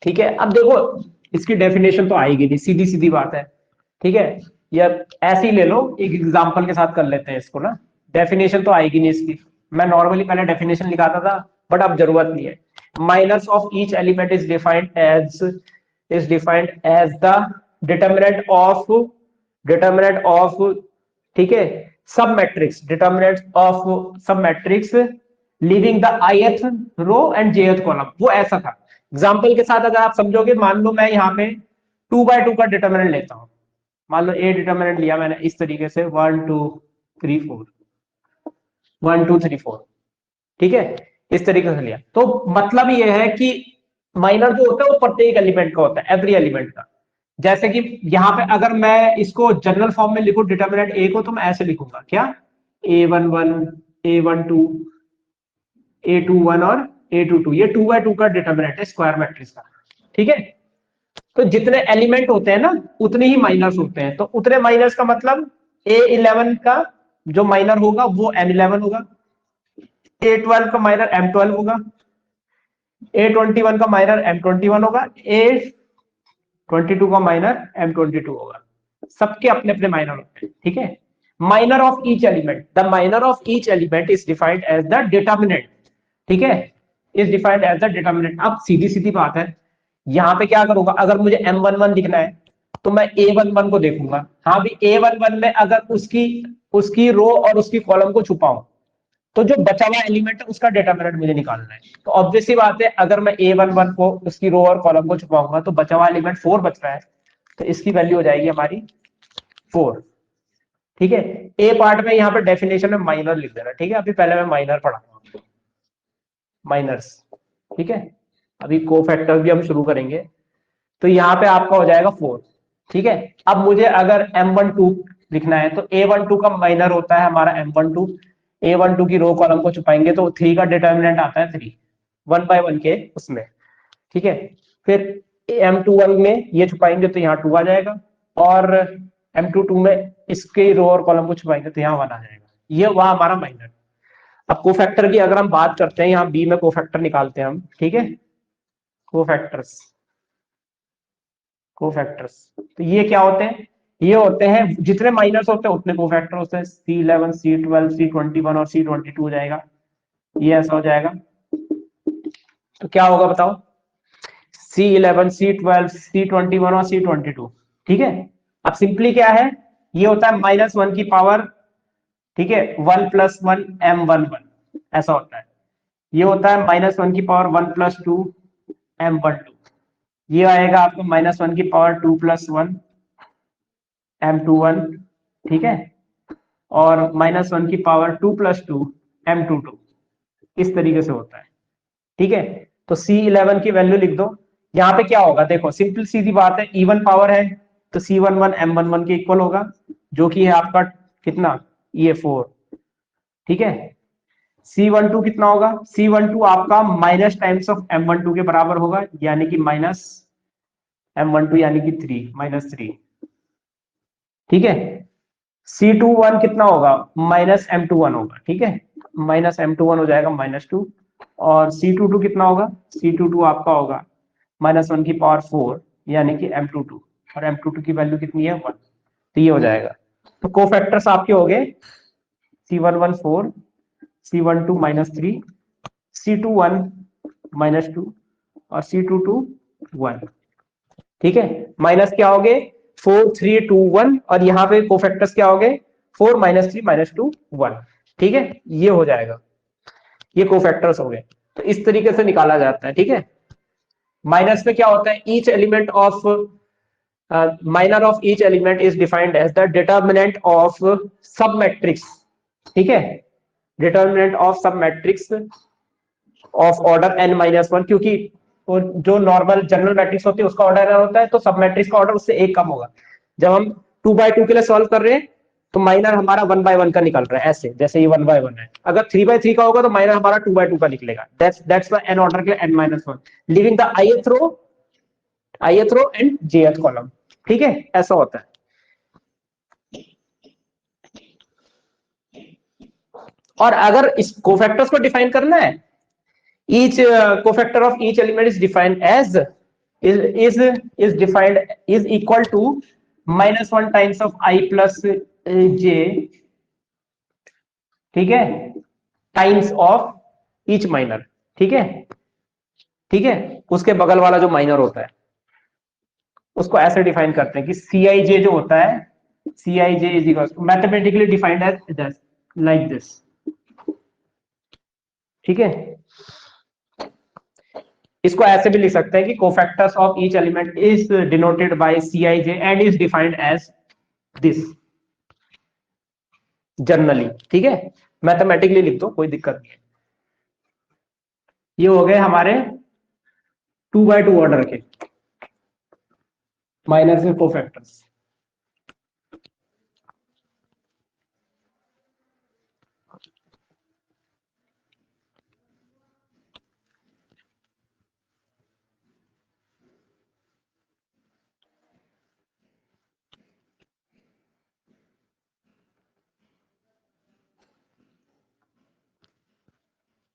ठीक है, अब देखो इसकी डेफिनेशन तो आएगी नहीं, सीधी सीधी बात है। ठीक है, या ऐसे ही ले लो, एक एग्जांपल के साथ कर लेते हैं इसको ना, डेफिनेशन तो आएगी नहीं इसकी, मैं नॉर्मली पहले डेफिनेशन लिखाता था, बट अब जरूरत नहीं है। Minors of each element is defined as the determinant of, determinant of, ठीक है, sub matrix, determinant of sub matrix living the ith row and jth column, वो ऐसा था। एग्जांपल के साथ अगर आप समझोगे, मान लो मैं यहाँ पे 2 by 2 का डिटरमिनेंट लेता हूँ, मान लो ए डिटरमिनेंट लिया मैंने इस तरीके से 1 2 3 4, 1 2 3 4, ठीक है, इस तरीके से लिया, तो मतलब ये है कि माइनर जो होता है वो प्रत्येक एलिमेंट का होता है, एवरी एलिमेंट का। जैसे कि यहाँ पे अगर मैं इसको जनरल फॉर्म में लिखूं डिटरमिनेंट ए को, तो मैं ऐसे लिखूंगा क्या, A11 A12 A21 और A22, ये 2 by 2 का डिटरमिनेंट है स्क्वायर मैट्रिक्स का। ठीक है, तो जितने एलिमेंट होते हैं ना उतने ही माइनर्स होते हैं, तो उतने माइनर्स का मतलब A11 का जो माइनर होगा वो M11 होगा, A12 का माइनर M12 होगा, A21 का माइनर M21 होगा, A22 का माइनर M22 होगा, सबके अपने अपने माइनर होते हैं। ठीक है, minor of each element, the minor of each element is defined as the determinant. ठीक है, is defined as the determinant. अब सीधी सीधी बात है, यहाँ पे क्या करूंगा, अगर मुझे M11 लिखना है तो मैं A11 को देखूंगा, हाँ भी A11 में अगर उसकी उसकी रो और उसकी कॉलम को छुपाऊं, तो जो बचा हुआ एलिमेंट है उसका डिटरमिनेंट मुझे निकालना है। तो ऑब्वियस सी बात है, अगर मैं A11 को उसकी रो और कॉलम को छुपाऊंगा तो बचा हुआ एलिमेंट 4 बच रहा है, तो इसकी वैल्यू हो जाएगी हमारी 4। ठीक है, ए पार्ट में यहाँ पे डेफिनेशन में माइनर लिख देना। ठीक है, अभी पहले मैं माइनर पढ़ाऊंगा, माइनर्स। ठीक है, अभी कोफैक्टर्स भी हम शुरू करेंगे, तो यहाँ पे आपका हो जाएगा 4। ठीक है, अब मुझे अगर M12 लिखना है तो A12 का माइनर होता है हमारा M12, A12 की रो कॉलम को छुपाएंगे तो 3 का डिटरमिनेंट आता है 3, 1 by 1 के उसमें। ठीक है, फिर M21 में ये छुपाएंगे तो यहाँ 2 आ जाएगा, और M22 में इसके रो और कॉलम को छुपाएंगे तो यहाँ 1 आ जाएगा, ये वहां हमारा माइनर। अब कोफैक्टर की अगर हम बात करते हैं, यहाँ बी में कोफैक्टर निकालते हैं हम, ठीक है, कोफैक्टर्स, कोफैक्टर्स तो ये क्या होते हैं, ये होते हैं जितने माइनर्स होते हैं उतने कोफैक्टर होते हैं, C11 C12 C21 और C22 हो जाएगा, ये ऐसा हो जाएगा। तो क्या होगा बताओ, C11 C12 C21 और C22, ठीक है। अब सिंपली क्या है, ये होता है -1 की पावर, ठीक है, 1 + 1 M11 ऐसा होता है। ये होता है -1 की पावर 1 + 2 M12, ये आएगा आपको -1 की पावर 2 + 1 M21, ठीक है, और -1 की पावर 2 + 2 M22, इस तरीके से होता है, ठीक है। तो C11 की वैल्यू लिख दो। यहाँ पे क्या होगा देखो, सिंपल सीधी बात है, इवन पावर है तो C11 M11 के इक्वल होगा, जो कि है आपका कितना, ये 4, ठीक है। C12 कितना होगा, C12 आपका माइनस टाइम्स ऑफ M12 के बराबर होगा, यानी कि माइनस M12 यानी कि 3 -3, ठीक है। C21 कितना होगा, -M21 होगा, ठीक है, -M21 हो जाएगा -2, और C22 कितना होगा, C22 आपका होगा -1 की पावर 4 यानी कि M22, और M22 की वैल्यू कितनी है 1, तो ये हो जाएगा। तो कोफैक्टर्स आपके हो गए C11 4, C12 -3, C21 -2 और C22 1, ठीक है। माइनस क्या हो गए, 4 3 2 1, और यहाँ पे कोफैक्टर्स क्या हो गए, 4 -3 -2 1, ठीक है, ये हो जाएगा, ये कोफैक्टर्स हो गए। तो इस तरीके से निकाला जाता है, ठीक है। माइनस में क्या होता है, each element of minor of each element is defined as the determinant of sub matrix, ठीक है, determinant of sub matrix of order n-1, क्योंकि जो नॉर्मल जनरल मैट्रिक्स होती है उसका ऑर्डर n होता है, तो सब मैट्रिक्स का ऑर्डर उससे एक कम होगा। जब हम 2x2 के लिए सॉल्व कर रहे हैं तो माइनर हमारा 1/1 का निकल रहा है, ऐसे जैसे ये 1/1 है। अगर 3x3 का होगा तो माइनर हमारा 2x2 का निकलेगा, दैट्स व्हाई n ऑर्डर के n-1 leaving the ith row and jth column, ठीक है, ऐसा होता है। और अगर इस कोफैक्टर्स को डिफाइन करना है, each cofactor of each element is defined as is defined is equal to -1 times of I plus j, ठीक है, टाइम्स ऑफ ईच माइनर, ठीक है, ठीक है। उसके बगल वाला जो माइनर होता है उसको ऐसे डिफाइन करते हैं कि Cij जो होता है, Cij is equal mathematically defined as this, like this, ठीक है। इसको ऐसे भी लिख सकते हैं कि cofactors of each element is denoted by Cij and is defined as this generally, ठीक है, मैथमेटिकली लिख दो, कोई दिक्कत नहीं है। ये हो गए हमारे 2x2 ऑर्डर के माइनर से कोफैक्टर्स।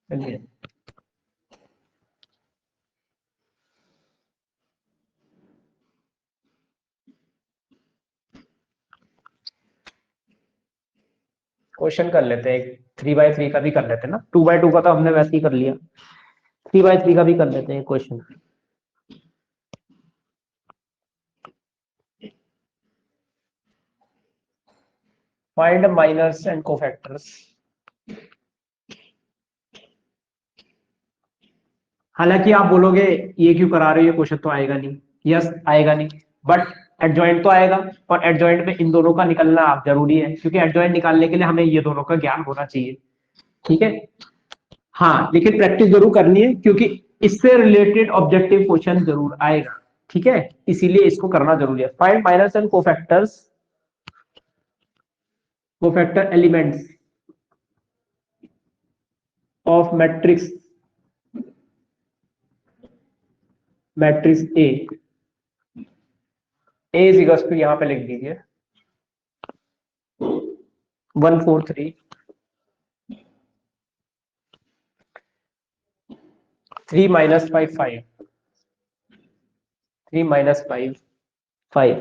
चलिए क्वेश्चन कर लेते हैं, 3x3 का भी कर लेते हैं ना, 2x2 का तो हमने वैसे ही कर लिया, 3x3 का भी कर लेते हैं question. Find minors and cofactors. हालांकि आप बोलोगे ये क्यों करा रहे हो, ये क्वेश्चन तो आएगा नहीं, यस आएगा नहीं, बट एडजॉइंट तो आएगा, और एडजॉइंट में इन दोनों का निकलना आप जरूरी है, क्योंकि एडजॉइंट निकालने के लिए हमें ये दोनों का ज्ञान होना चाहिए, ठीक है। हाँ, लेकिन प्रैक्टिस जरूर करनी है, क्योंकि इससे रिलेटेड ऑब्जेक्टिव क्वेश्चन जरूर आएगा, ठीक है, इसीलिए इसको करना जरूरी है। Find minors and cofactors, cofactor elements of matrix, matrix A is equal to, यहां पे लिख दीजिए 143 3 minus 5 5 3 minus 5 5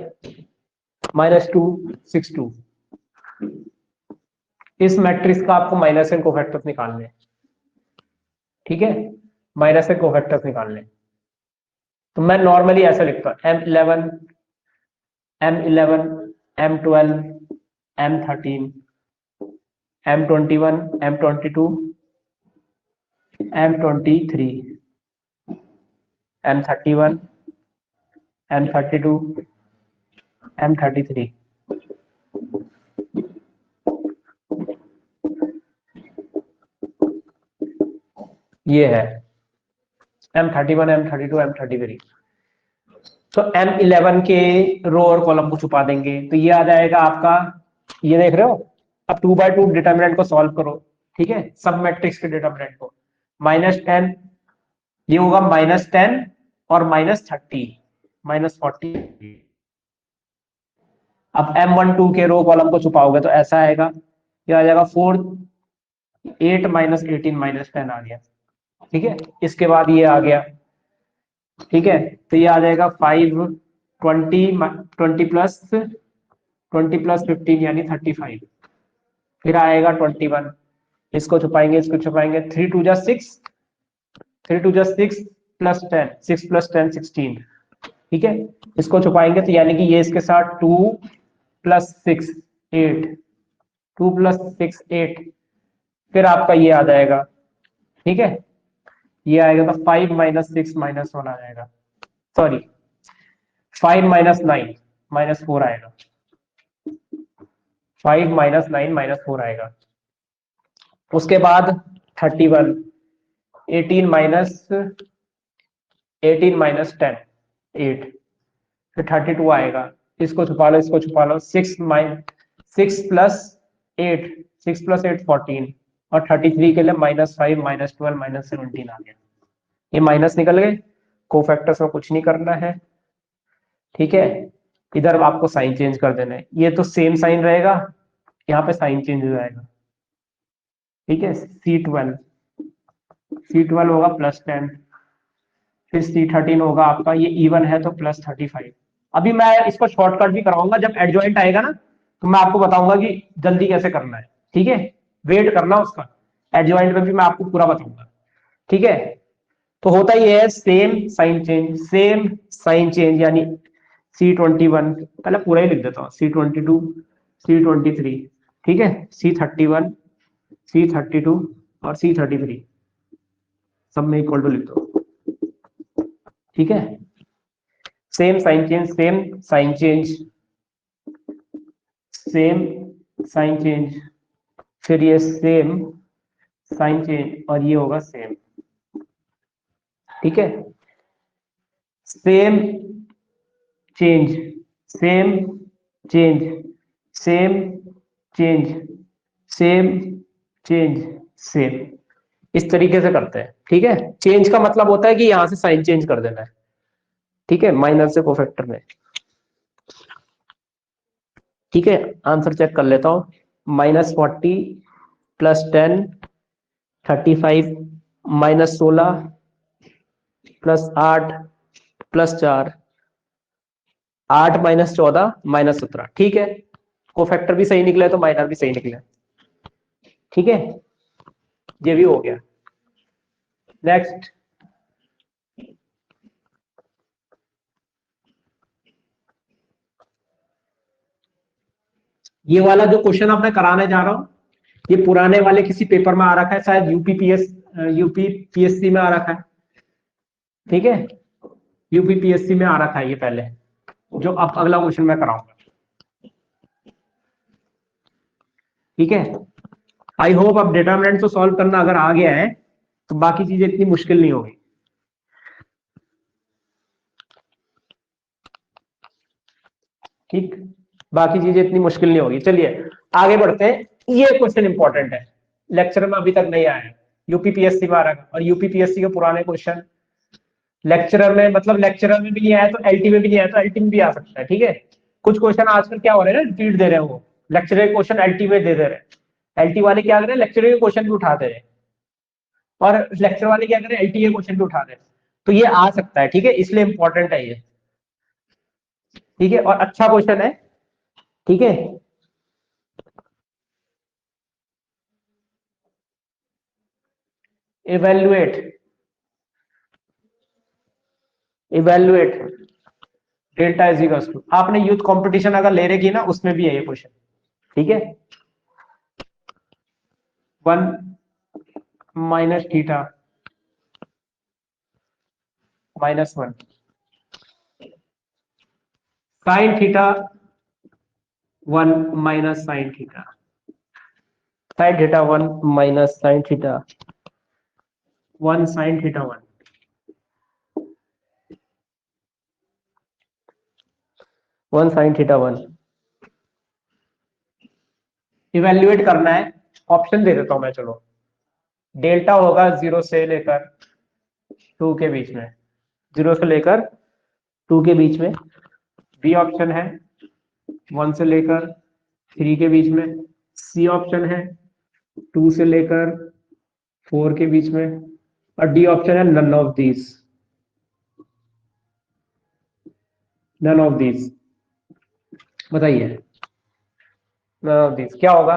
minus 2 6 2। इस मैट्रिक्स का आपको माइनस एंड कोफैक्टर्स निकालने, ठीक है, माइनस एंड कोफैक्टर्स निकालने। तो मैं नॉर्मली ऐसा लिखता हूं M11 M11 M12 M13 M21 M22 M23 M31 M32 M33। ये है M31 M32 M33। तो M11 के रो और कॉलम को छुपा देंगे तो ये आ जाएगा आपका, ये देख रहे हो। अब 2x2 डिटर्मिनेंट को सॉल्व करो, ठीक है, सब मैट्रिक्स के डिटर्मिनेंट को। -10 ये होगा -10 और -30 -40। अब M12 के रो कॉलम को छुपाओगे तो ऐसा आएगा, ये आ जाएगा 4 8 -18 -10 आ गया, ठीक है। इसके बाद ये आ गया, ठीक है, तो ये आ जाएगा 5 20 प्लस 15 यानी 35। फिर आएगा 21, इसको छुपाएंगे इसको छुपाएंगे, 3 2 जा 6 3 2 जा 6 प्लस 10 6 प्लस 10 16, ठीक है। इसको छुपाएंगे तो यानी कि ये इसके साथ 2 प्लस 6 8 2 प्लस 6 8। फिर आपका ये आ जाएगा, ठीक है, ये आएगा तो 5 माइनस 6 माइनस 1 आ जाएगा, सॉरी 5 माइनस 9 माइनस 4 आएगा, 5 माइनस 9 माइनस 4 आएगा। उसके बाद 31 18 माइनस 10 8। फिर 32 आएगा, इसको छुपा लो इसको छुपा लो, 6 प्लस 8 6 प्लस 8 14 और 33 के लिए -5 -12 -17 आ गया। ये माइनस निकल गए, कोफैक्टर्स में कुछ नहीं करना है, ठीक है। इधर आपको साइन चेंज कर देना है, ये तो सेम साइन रहेगा, यहाँ पे साइन चेंज हो जाएगा, ठीक है। C12 होगा +10, फिर C13 होगा आपका, ये इवन है तो +35। अभी मैं इसको शॉर्टकट भी कराऊंगा, जब एडजॉइंट आएगा ना तो मैं आपको बताऊंगा कि जल्दी कैसे करना है, ठीक है, वेट करना उसका, एडजॉइंट में भी मैं आपको पूरा बताऊंगा, ठीक है। तो होता ही है सेम साइन चेंज यानी C21, पहले पूरा ही लिख देता हूँ, C22 C23, ठीक है, C31 C32 और C33 सब में इक्वल टू लिख दो, ठीक है। सेम साइन चेंज फिर ये सेम साइन चेंज और ये होगा सेम, ठीक है। सेम चेंज सेम इस तरीके से करते हैं, ठीक है। चेंज का मतलब होता है कि यहां से साइन चेंज कर देना है, ठीक है, माइनर से कोफैक्टर में, ठीक है। आंसर चेक कर लेता हूं, -40 +10 35 -16 +8 +4 8 -14 -17, ठीक है। कोफैक्टर भी सही निकले तो माइनर भी सही निकले, ठीक है, ये भी हो गया। नेक्स्ट, ये वाला जो क्वेश्चन अब मैं कराने जा रहा हूं, ये पुराने वाले किसी पेपर में आ रखा है, शायद यूपीपीएससी में आ रखा है, ठीक है, यूपीपीएससी में आ रखा है ये पहले, जो अब अगला क्वेश्चन मैं कराऊंगा, ठीक है। आई होप अब डिटरमिनेंट को सॉल्व करना अगर आ गया है तो बाकी चीजें इतनी मुश्किल नहीं होगी, ठीक, बाकी चीजें इतनी मुश्किल नहीं होगी। चलिए आगे बढ़ते हैं, ये क्वेश्चन इंपॉर्टेंट है, लेक्चर में अभी तक नहीं आया है, यूपीपीएससी में आ रहा है, और यूपीपीएससी के पुराने क्वेश्चन लेक्चरर में, मतलब लेक्चरर में भी नहीं आया तो एलटी में भी नहीं आया तो एलटी में भी आ सकता है, ठीक है। कुछ क्वेश्चन आजकल क्या हो रहे हैं ना, रिपीट दे रहे हो, लेक्चरर क्वेश्चन एलटी में दे दे रहे, एलटी वाले क्या कर रहे हैं, लेक्चरर के क्वेश्चन भी उठा दे रहे हैं, और लेक्चर वाले क्या कर रहे हैं, एलटी के क्वेश्चन भी उठा रहे हैं। तो ये आ सकता है, ठीक है, इसलिए इंपॉर्टेंट है ये, ठीक है, और अच्छा क्वेश्चन है, ठीक है। Evaluate, evaluate delta is equal to, आपने यूथ कंपटीशन अगर ले रखी ना, उसमें भी है ये क्वेश्चन, ठीक है। 1 minus theta minus 1 sine theta 1 minus sine theta, sine theta 1 minus sine theta 1 sine theta 1 sine theta 1। Evaluate करना है, ऑप्शन दे देता हूं मैं, चलो। डेल्टा होगा 0 से लेकर 2 के बीच में, 0 से लेकर 2 के बीच में। बी ऑप्शन है 1 से लेकर 3 के बीच में। सी ऑप्शन है 2 से लेकर 4 के बीच में। और डी ऑप्शन है none of these, none of these. बताइए नन ऑफ दीज क्या होगा?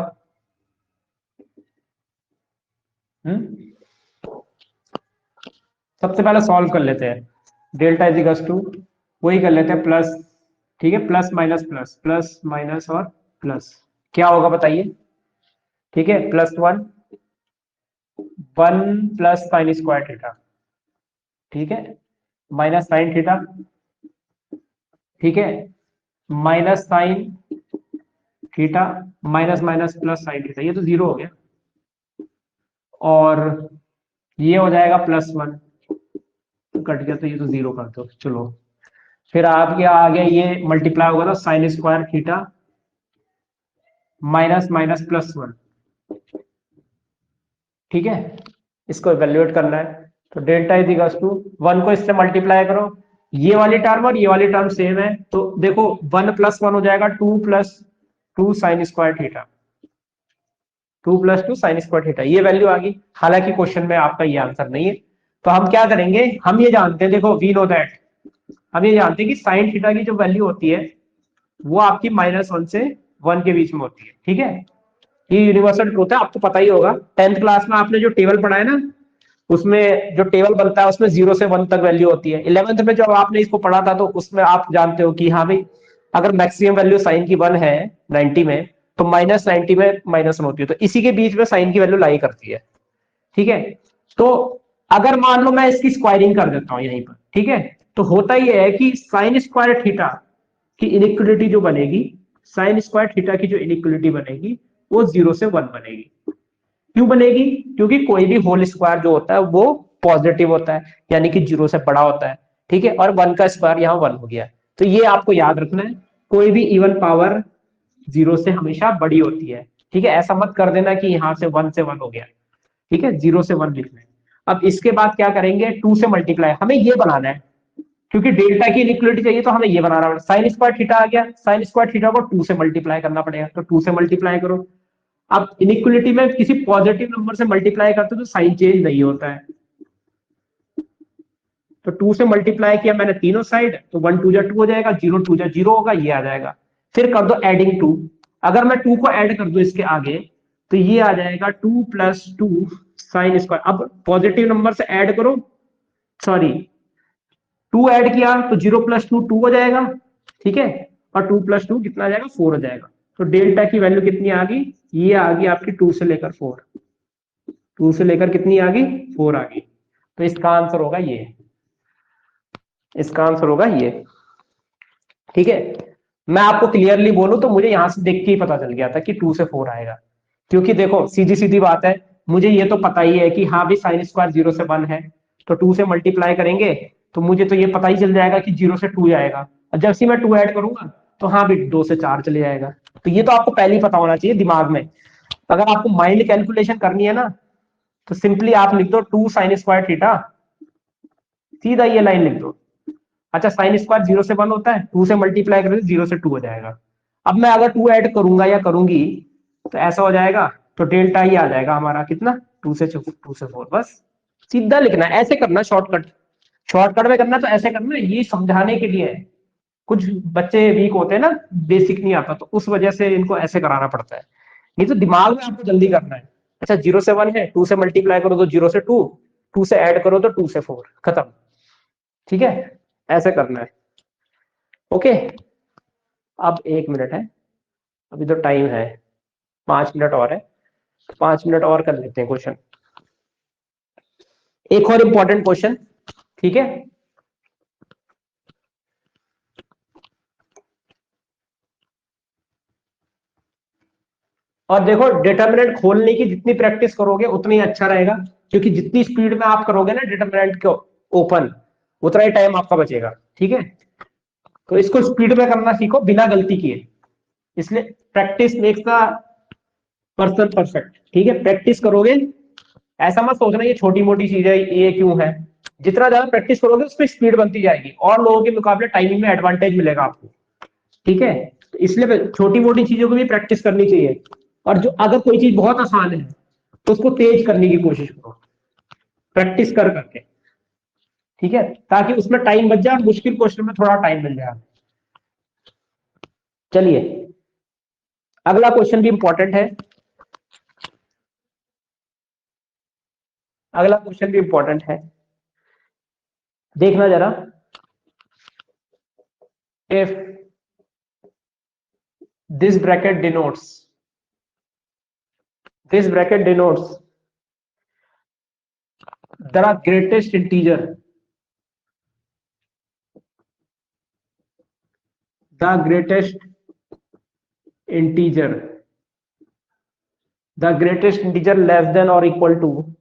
सबसे पहले सॉल्व कर लेते हैं। डेल्टा इज इक्वल टू, वही कर लेते हैं प्लस, ठीक है, plus minus plus, plus minus और प्लस, क्या होगा बताइए? ठीक है, plus 1 plus sine square theta, ठीक है, माइनस साइन थीटा, ठीक है, minus sine theta, minus minus plus sine theta, ये तो 0 हो गया। और ये हो जाएगा +1, तो कट गया, तो ये तो 0 कर दो, चलो। फिर आपके आगे ये मल्टीप्लाई होगा ना, sine square theta minus minus +1, ठीक है, इसको इवेल्युएट करना है। तो डेल्टा इज इक्वल टू 1 को इससे मल्टीप्लाई करो, ये वाली टर्म और ये वाली टर्म सेम है, तो देखो 1 + 1 हो जाएगा 2 + 2 sine square theta, 2 + 2 sine square theta, ये वैल्यू आ गई। हालांकि क्वेश्चन में आपका ये आंसर नहीं है, तो हम क्या करेंगे, हम ये जानते हैं, देखो वी नो दैट, हम ये जानते हैं कि साइन थीटा की जो वैल्यू होती है वो आपकी -1 से 1 के बीच में होती है, ठीक है। ये यूनिवर्सल ट्रूथ है, आपको पता ही होगा, 10th क्लास में आपने जो टेबल पढ़ा है ना, उसमें जो टेबल बनता है उसमें 0 से 1 तक वैल्यू होती है। 11th में जब आपने इसको पढ़ा था, तो उसमें आप जानते हो कि हाँ भाई, अगर मैक्सिमम वैल्यू साइन की 1 है 90 में, तो -90 में -1 होती है, तो इसी के बीच में साइन की वैल्यू लाई करती है, ठीक है। तो अगर मान लो मैं इसकी स्क्वायरिंग कर देता हूं यहीं पर, ठीक है, तो होता यह है कि साइन स्क्वायर थीटा की इनइक्वलिटी जो बनेगी, साइन स्क्वायर थीटा की जो इनइक्वलिटी बनेगी, वो 0 से 1 बनेगी। क्यों बनेगी? क्योंकि कोई भी होल स्क्वायर जो होता है वो पॉजिटिव होता है, यानी कि 0 से बड़ा होता है, ठीक है, और 1 का स्क्वायर यहाँ 1 हो गया। तो ये आपको याद रखना है, कोई भी इवन पावर 0 से हमेशा बड़ी होती है, ठीक है। ऐसा मत कर देना कि यहाँ से 1 से 1 हो गया, ठीक है, 0 से 1 लिखना है। अब इसके बाद क्या करेंगे, 2 से मल्टीप्लाई, हमें ये बनाना है, क्योंकि डेल्टा की इक्वलिटी चाहिए, तो हमें ये बनाना पड़ेगा। साइन स्क्वायर थीटा आ गया, साइन स्क्वायर थीटा को 2 से मल्टीप्लाई करना पड़ेगा, तो 2 से मल्टीप्लाई करो। अब इनइक्वलिटी में किसी पॉजिटिव नंबर से मल्टीप्लाई करते हो तो साइन चेंज नहीं होता है, तो 2 से मल्टीप्लाई किया मैंने तीनों साइड, तो 1 2 2 हो जाएगा, 0 2 0 होगा, ये आ जाएगा। फिर कर दो एडिंग 2, अगर मैं 2 को ऐड कर दूं इसके आगे, तो ये आ जाएगा 2 + 2 साइन स्क्वायर। अब पॉजिटिव नंबर से ऐड करो, सॉरी 2 ऐड किया तो 0 + 2 2 हो जाएगा, ठीक है, और 2 + 2 कितना आ जाएगा, 4 हो जाएगा। तो डेल्टा की वैल्यू कितनी आ गई, ये आ गई आपकी 2 से लेकर 4, 2 से लेकर कितनी आ गई, 4 आ गई। तो इसका आंसर होगा ये, इसका आंसर होगा ये, ठीक है। मैं आपको क्लियरली बोलूं तो मुझे यहां से देख के ही पता चल गया था कि 2 से 4 आएगा, क्योंकि देखो सीधी सीधी बात है, मुझे ये तो पता ही है कि हाँ भी साइन स्क्वायर 0 से 1 है, तो 2 से मल्टीप्लाई करेंगे तो मुझे तो ये पता ही चल जाएगा कि 0 से 2 आएगा, और जब से मैं 2 ऐड करूंगा तो हाँ भी 2 से 4 चले जाएगा। तो ये तो आपको पहले ही पता होना चाहिए दिमाग में। अगर आपको माइंड कैलकुलेशन करनी है ना, तो सिंपली आप लिख दो 2 साइन स्क्वायर थीटा, सीधा ये लाइन लिख दो। अच्छा, साइन स्क्वायर 0 से 1 होता है, 2 से मल्टीप्लाई करें 0 से 2 हो जाएगा। अब मैं अगर 2 ऐड करूंगा या करूंगी तो ऐसा हो जाएगा, तो डेल्टा ही आ जाएगा हमारा कितना, 2 से 4, बस सीधा लिखना है, ऐसे करना, शॉर्टकट में करना, तो ऐसे करना, ये समझाने के लिए है। कुछ बच्चे वीक होते हैं ना, बेसिक नहीं आता, तो उस वजह से इनको ऐसे कराना पड़ता है, नहीं तो दिमाग में आपको जल्दी करना है। अच्छा 0 से 1 है, 2 से मल्टीप्लाई करो तो 0 से 2, 2 से ऐड करो तो 2 से 4, खत्म। ठीक है, ऐसे करना है। ओके, अब 1 मिनट है, अभी तो टाइम है, 5 मिनट और है, 5 मिनट और कर लेते हैं क्वेश्चन, एक और इंपॉर्टेंट क्वेश्चन। ठीक है, और देखो डिटर्मिनेंट खोलने की जितनी प्रैक्टिस करोगे उतना ही अच्छा रहेगा, क्योंकि जितनी स्पीड में आप करोगे ना डिटर्मिनेंट को ओपन, उतना ही टाइम आपका बचेगा। ठीक है, तो इसको स्पीड में करना सीखो बिना गलती किए, इसलिए practice makes the person perfect. ठीक है, प्रैक्टिस करोगे, ऐसा मत सोचना ये छोटी मोटी चीज है, ये क्यों है, जितना ज्यादा प्रैक्टिस करोगे उस पर स्पीड बनती जाएगी और लोगों के मुकाबले टाइमिंग में एडवांटेज मिलेगा आपको। ठीक है, तो इसलिए छोटी मोटी चीजों को भी प्रैक्टिस करनी चाहिए, और जो अगर कोई चीज बहुत आसान है तो उसको तेज करने की कोशिश करो, प्रैक्टिस कर करके। ठीक है, ताकि उसमें टाइम बच जाए और मुश्किल क्वेश्चन में थोड़ा टाइम मिल जाए। चलिए, अगला क्वेश्चन भी इंपॉर्टेंट है, अगला क्वेश्चन भी इंपॉर्टेंट है, देखना जरा। If this bracket denotes the greatest integer, the greatest integer less than or equal to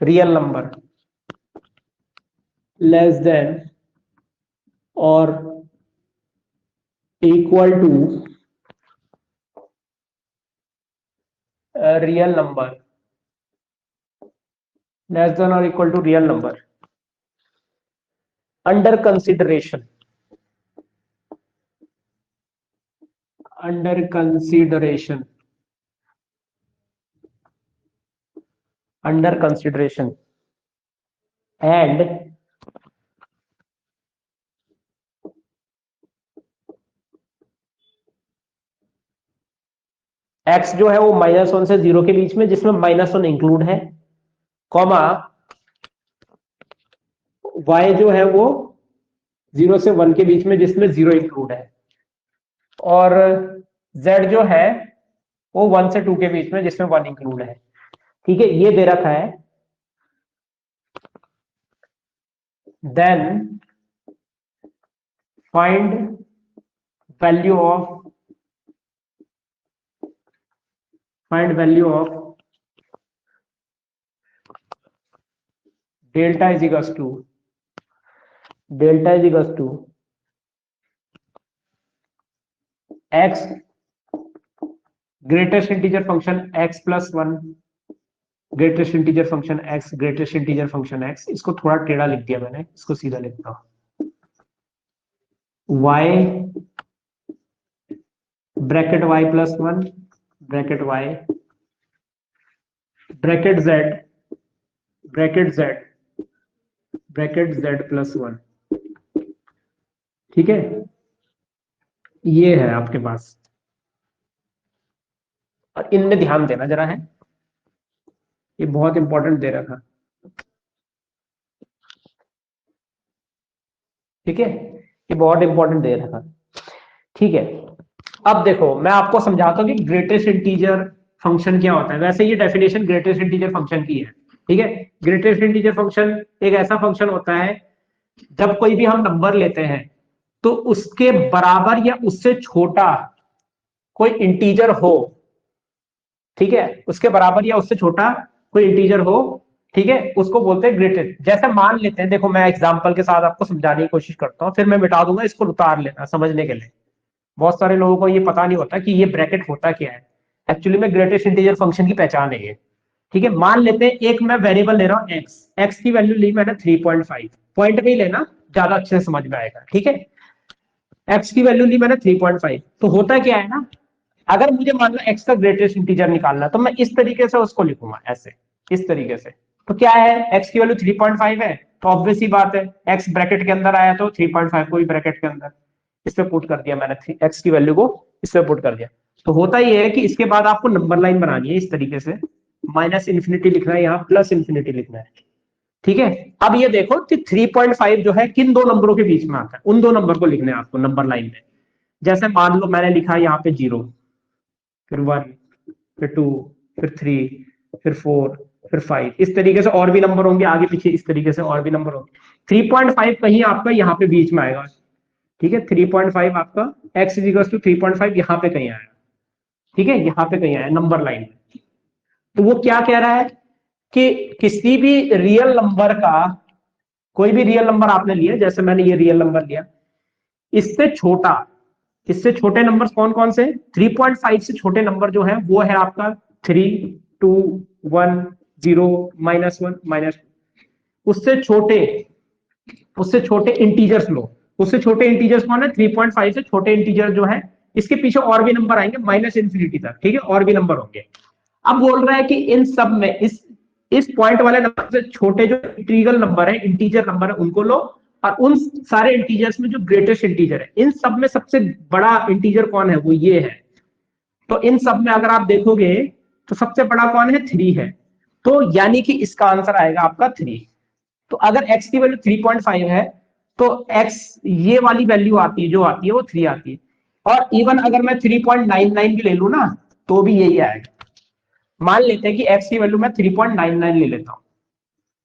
real number, less than or equal to a real number, less than or equal to real number, under consideration, and x जो है वो -1 से 0 के बीच में जिसमें -1 include है, comma y जो है वो 0 से 1 के बीच में जिसमें 0 इंक्लूड है, और z जो है वो 1 से 2 के बीच में जिसमें 1 इंक्लूड है। ठीक है, ये दे रखा है। Then find value of delta is equals to x greatest integer function x plus 1, greatest integer function x, इसको थोड़ा टेढ़ा लिख दिया मैंने, इसको सीधा लिखता हूं, y bracket y plus 1 bracket y bracket z plus 1। ठीक है, ये है आपके पास, और इनमें ध्यान देना जरा है, ये बहुत इंपॉर्टेंट दे रखा। ठीक है, ये बहुत इंपॉर्टेंट दे रखा। ठीक है, अब देखो मैं आपको समझाता हूँ कि ग्रेटेस्ट इंटीजर फंक्शन क्या होता है। वैसे ये डेफिनेशन ग्रेटेस्ट इंटीजर फंक्शन की है। ठीक है, ग्रेटेस्ट इंटीजर फंक्शन एक ऐसा फंक्शन होता है जब कोई भी हम नंबर लेते हैं तो उसके बराबर या उससे छोटा कोई इंटीजर हो, ठीक है, उसके बराबर या उससे छोटा कोई इंटीजर हो, ठीक है, उसको बोलते हैं ग्रेटेस्ट। जैसे मान लेते हैं, देखो मैं एग्जांपल के साथ आपको समझाने की कोशिश करता हूं, फिर मैं मिटा दूंगा, इसको उतार लेना समझने के लिए। बहुत सारे लोगों को ये पता नहीं होता कि ये ब्रैकेट होता क्या है। एक्चुअली में ग्रेटेस्ट इंटीजर फंक्शन की पहचान है ये। ठीक है, मान लेते हैं एक मैं वेरिएबल ले रहा हूं एक्स की वैल्यू ली मैंने 3.5, पॉइंट नहीं लेना, ज्यादा अच्छे से समझ में आएगा। ठीक है, एक्स की वैल्यू ली मैंने 3.5, तो होता क्या है ना, अगर मुझे मान लो एक्स का ग्रेटेस्ट इंटीजर निकालना तो मैं इस तरीके से उसको लिखूंगा, ऐसे इस तरीके से। तो क्या है, एक्स की वैल्यू 3.5 है, तो ऑब्वियस ही बात है एक्स ब्रैकेट के अंदर आया तो 3.5 को भी ब्रैकेट के अंदर इस पे पुट कर दिया मैंने, एक्स की वैल्यू को इस पे पुट कर दिया। तो होता ही है कि इसके बाद आपको नंबर लाइन बनानी है इस तरीके से, माइनस इन्फिनिटी लिखना है, यहाँ प्लस इन्फिनिटी लिखना है, ठीक है। अब ये देखो कि 3.5 जो है किन दो नंबरों के बीच में आता है, उन दो नंबर को लिखना है आपको नंबर लाइन में। जैसे मान लो मैंने लिखा यहाँ पे 0, फिर 1, फिर 2, फिर 3, फिर 4, फिर 5, इस तरीके से और भी नंबर होंगे आगे पीछे, इस तरीके से और भी नंबर होंगे। 3.5 कहीं आपका यहाँ पे बीच में आएगा, ठीक है। 3.5 आपका x इक्वल टू 3.5 यहाँ पे कहीं आएगा, ठीक है, यहाँ पे कहीं आया नंबर लाइन में। तो वो क्या कह रहा है कि किसी भी रियल नंबर का, कोई भी रियल नंबर आपने लिया, जैसे मैंने ये रियल नंबर लिया, इससे छोटा, इससे छोटे नंबर कौन कौन से, 3.5 से छोटे नंबर जो है वो है आपका 3, 2, 1, 0, -1, -2। उससे छोटे इंटीजर्स लो, उससे छोटे इंटीजर्स कौन है, 3.5 से छोटे इंटीजर जो है, इसके पीछे और भी नंबर आएंगे माइनस इन्फिनिटी तक, ठीक है, और भी नंबर होंगे। अब बोल रहा है कि इन सब में इस पॉइंट वाले नंबर से छोटे जो इंटीग्रल नंबर है, इंटीजर नंबर है, उनको लो, और उन सारे इंटीजर्स में जो ग्रेटेस्ट इंटीजर है, इन सब में सबसे बड़ा इंटीजर कौन है, वो ये है। तो इन सब में अगर आप देखोगे तो सबसे बड़ा कौन है, 3 है। तो यानी कि इसका आंसर आएगा आपका 3। तो अगर x की वैल्यू 3.5 है तो x ये वाली वैल्यू आती है, जो आती है वो 3 आती है। और इवन अगर मैं 3.99 भी ले लू ना तो भी यही आएगा। मान लेते हैं कि x की वैल्यू मैं 3.99 ले लेता हूं,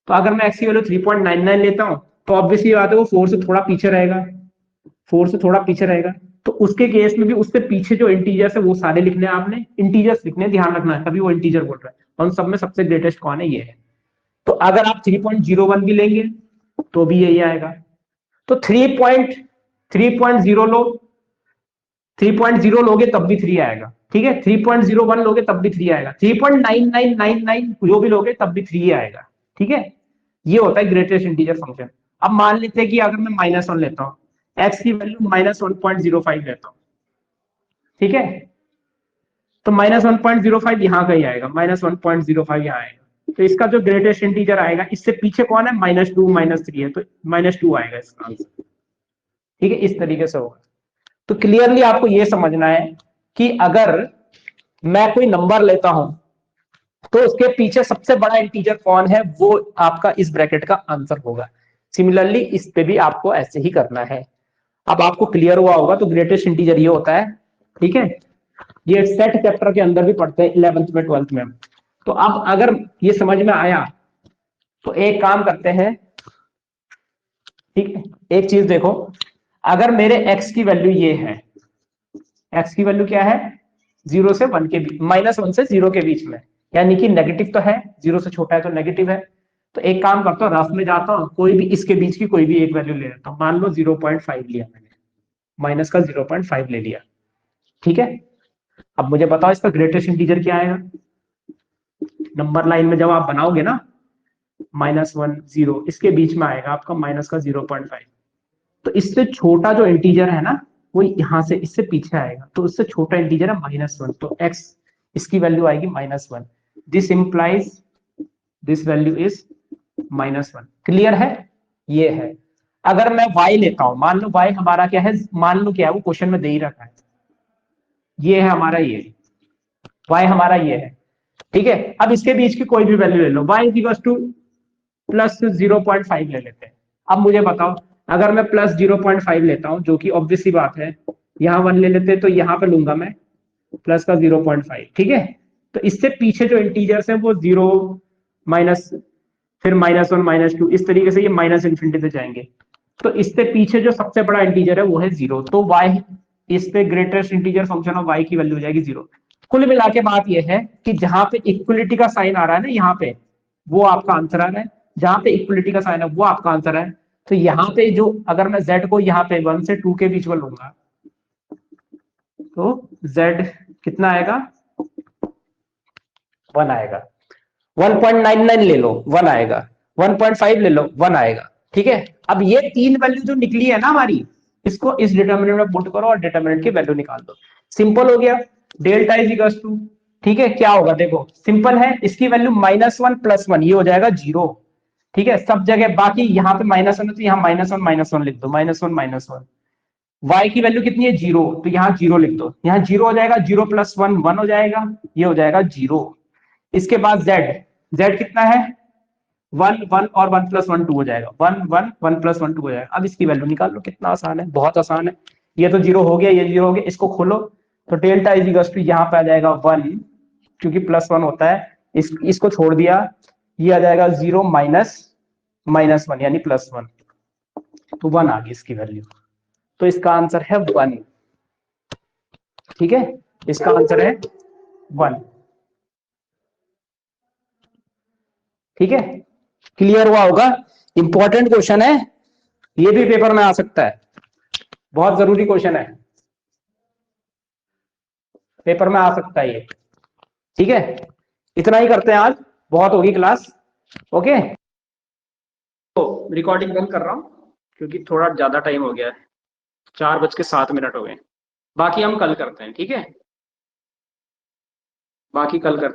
तो अगर मैं x की वैल्यू 3.99 लेता हूं तो ऑब्वियसली बात है वो 4 से थोड़ा पीछे रहेगा, 4 से थोड़ा पीछे रहेगा। तो उसके केस में भी उससे पीछे जो इंटीजर्स है वो सारे लिखने हैं आपने, इंटीजर्स लिखने, ध्यान रखना है, तभी वो इंटीजर बोल रहा है। और उन सब में सबसे ग्रेटेस्ट कौन है, ये है। तो अगर आप 3.01 भी लेंगे तो भी यही आएगा। तो 3.0 लो, 3.0 लोगे तब भी 3 आएगा, ठीक है। 3.01 लोगे तब भी 3 आएगा, 3.9999 जो भी लोगे तब भी 3 आएगा, ठीक है। ये होता है ग्रेटेस्ट इंटीजर फंक्शन। अब मान लेते हैं कि अगर मैं -1 लेता हूं, x की वैल्यू -1.05 लेता हूं, ठीक है। तो -1.05 यहां कहीं आएगा, -1.05 यहां आएगा। तो इसका जो ग्रेटेस्ट इंटीजर आएगा, इससे पीछे कौन है, -2, -3 है, तो -2 आएगा इसका आंसर, ठीक है। इस तरीके से होगा। तो क्लियरली आपको यह समझना है कि अगर मैं कोई नंबर लेता हूं तो उसके पीछे सबसे बड़ा इंटीजर कौन है, वो आपका इस ब्रैकेट का आंसर होगा। सिमिलरली इस पे भी आपको ऐसे ही करना है। अब आपको क्लियर हुआ होगा, तो ग्रेटेस्ट इंटीजर ये होता है, ठीक है। ये सेट चैप्टर के अंदर भी पढ़ते हैं 11th में 12th में। तो अब अगर ये समझ में आया तो एक काम करते हैं, ठीक है। एक चीज देखो, अगर मेरे x की वैल्यू ये है, x की वैल्यू क्या है, 0 से 1 के बीच, -1 से 0 के बीच में, यानी कि नेगेटिव तो है, 0 से छोटा है तो नेगेटिव है। तो एक काम करता हूँ, रफ में जाता हूँ, कोई भी इसके बीच की कोई भी एक वैल्यू ले लेता हूँ। मान लो 0.5 लिया मैंने, माइनस का 0.5 ले लिया, ठीक है। अब मुझे बताओ इसका ग्रेटेस्ट इंटीजर क्या आएगा। नंबर लाइन में जब आप बनाओगे ना, -1, 0, इसके बीच में आएगा आपका माइनस का 0.5। तो इससे छोटा जो इंटीजर है ना, वो यहां से इससे पीछे आएगा, तो उससे छोटा इंटीजर है -1, तो x इसकी वैल्यू आएगी -1। This implies this value is -1। Clear है, ये है। अगर मैं y लेता हूं, मान लो y हमारा क्या है, मान लो क्या है, वो क्वेश्चन में दे ही रखा है, ये है हमारा, ये y हमारा ये है, ठीक है। अब इसके बीच की कोई भी वैल्यू ले लो, y इक्वल टू +0.5 ले लेते हैं। अब मुझे बताओ, अगर मैं +0.5 लेता हूं, जो कि ऑब्वियस सी बात है, यहाँ 1 ले लेते हैं, तो यहाँ पे लूंगा मैं प्लस का 0.5, ठीक है। तो इससे पीछे जो इंटीजर्स हैं वो 0, माइनस, फिर -1, -2, इस तरीके से ये माइनस इन्फिनिटी से जाएंगे। तो इससे पीछे जो सबसे बड़ा इंटीजर है वो है 0, तो y, इस पे greatest integer function of y की वैल्यू हो जाएगी 0। कुल मिला के बात यह है कि जहां पे इक्वलिटी का साइन आ रहा है ना, यहाँ पे, वो आपका आंसर आ रहा है। जहां पे इक्वलिटी का साइन है वो आपका आंसर है। तो यहाँ पे जो, अगर मैं z को यहाँ पे 1 से 2 के बीच में लूंगा, तो z कितना आएगा, 1 आएगा। 1.99 ले लो, 1 आएगा। 1.5 ले लो, 1 आएगा, ठीक है। अब ये तीन वैल्यू जो निकली है ना हमारी, इसको इस डिटर्मिनेंट में पुट करो और डिटर्मिनेंट की वैल्यू निकाल दो। सिंपल हो गया। डेल्टा इज इक्वल टू, ठीक है, क्या होगा देखो सिंपल है, इसकी वैल्यू -1 +1, ये हो जाएगा 0। ठीक है, सब जगह बाकी यहाँ पे -1 है तो यहाँ -1 लिख दो, -1 y की वैल्यू कितनी है 0, तो यहाँ 0 लिख दो, यहाँ 0 हो जाएगा, 0 + 1 1 हो जाएगा, ये हो जाएगा 0। इसके बाद z कितना है 1 1 और 1 + 1 2 हो जाएगा, 1 1 1 + 1 2 हो जाएगा। अब इसकी वैल्यू निकाल लो, कितना आसान है, बहुत आसान है। ये तो 0 हो गया, ये 0 हो गया, इसको खोलो तो डेल्टा इज इक्वल टू यहाँ पे आ जाएगा 1, क्योंकि +1 होता है, इसको छोड़ दिया, ये आ जाएगा 0 -1 यानी +1, तो 1 आ गई इसकी वैल्यू, तो इसका आंसर है 1। ठीक है, इसका आंसर है 1। ठीक है, क्लियर हुआ होगा। इंपॉर्टेंट क्वेश्चन है, ये भी पेपर में आ सकता है, बहुत जरूरी क्वेश्चन है, पेपर में आ सकता है ये। ठीक है, इतना ही करते हैं आज, बहुत होगी क्लास। ओके, तो रिकॉर्डिंग बंद कर रहा हूं क्योंकि थोड़ा ज्यादा टाइम हो गया है, 4:07 हो गए। बाकी हम कल करते हैं, ठीक है, बाकी कल करते हैं।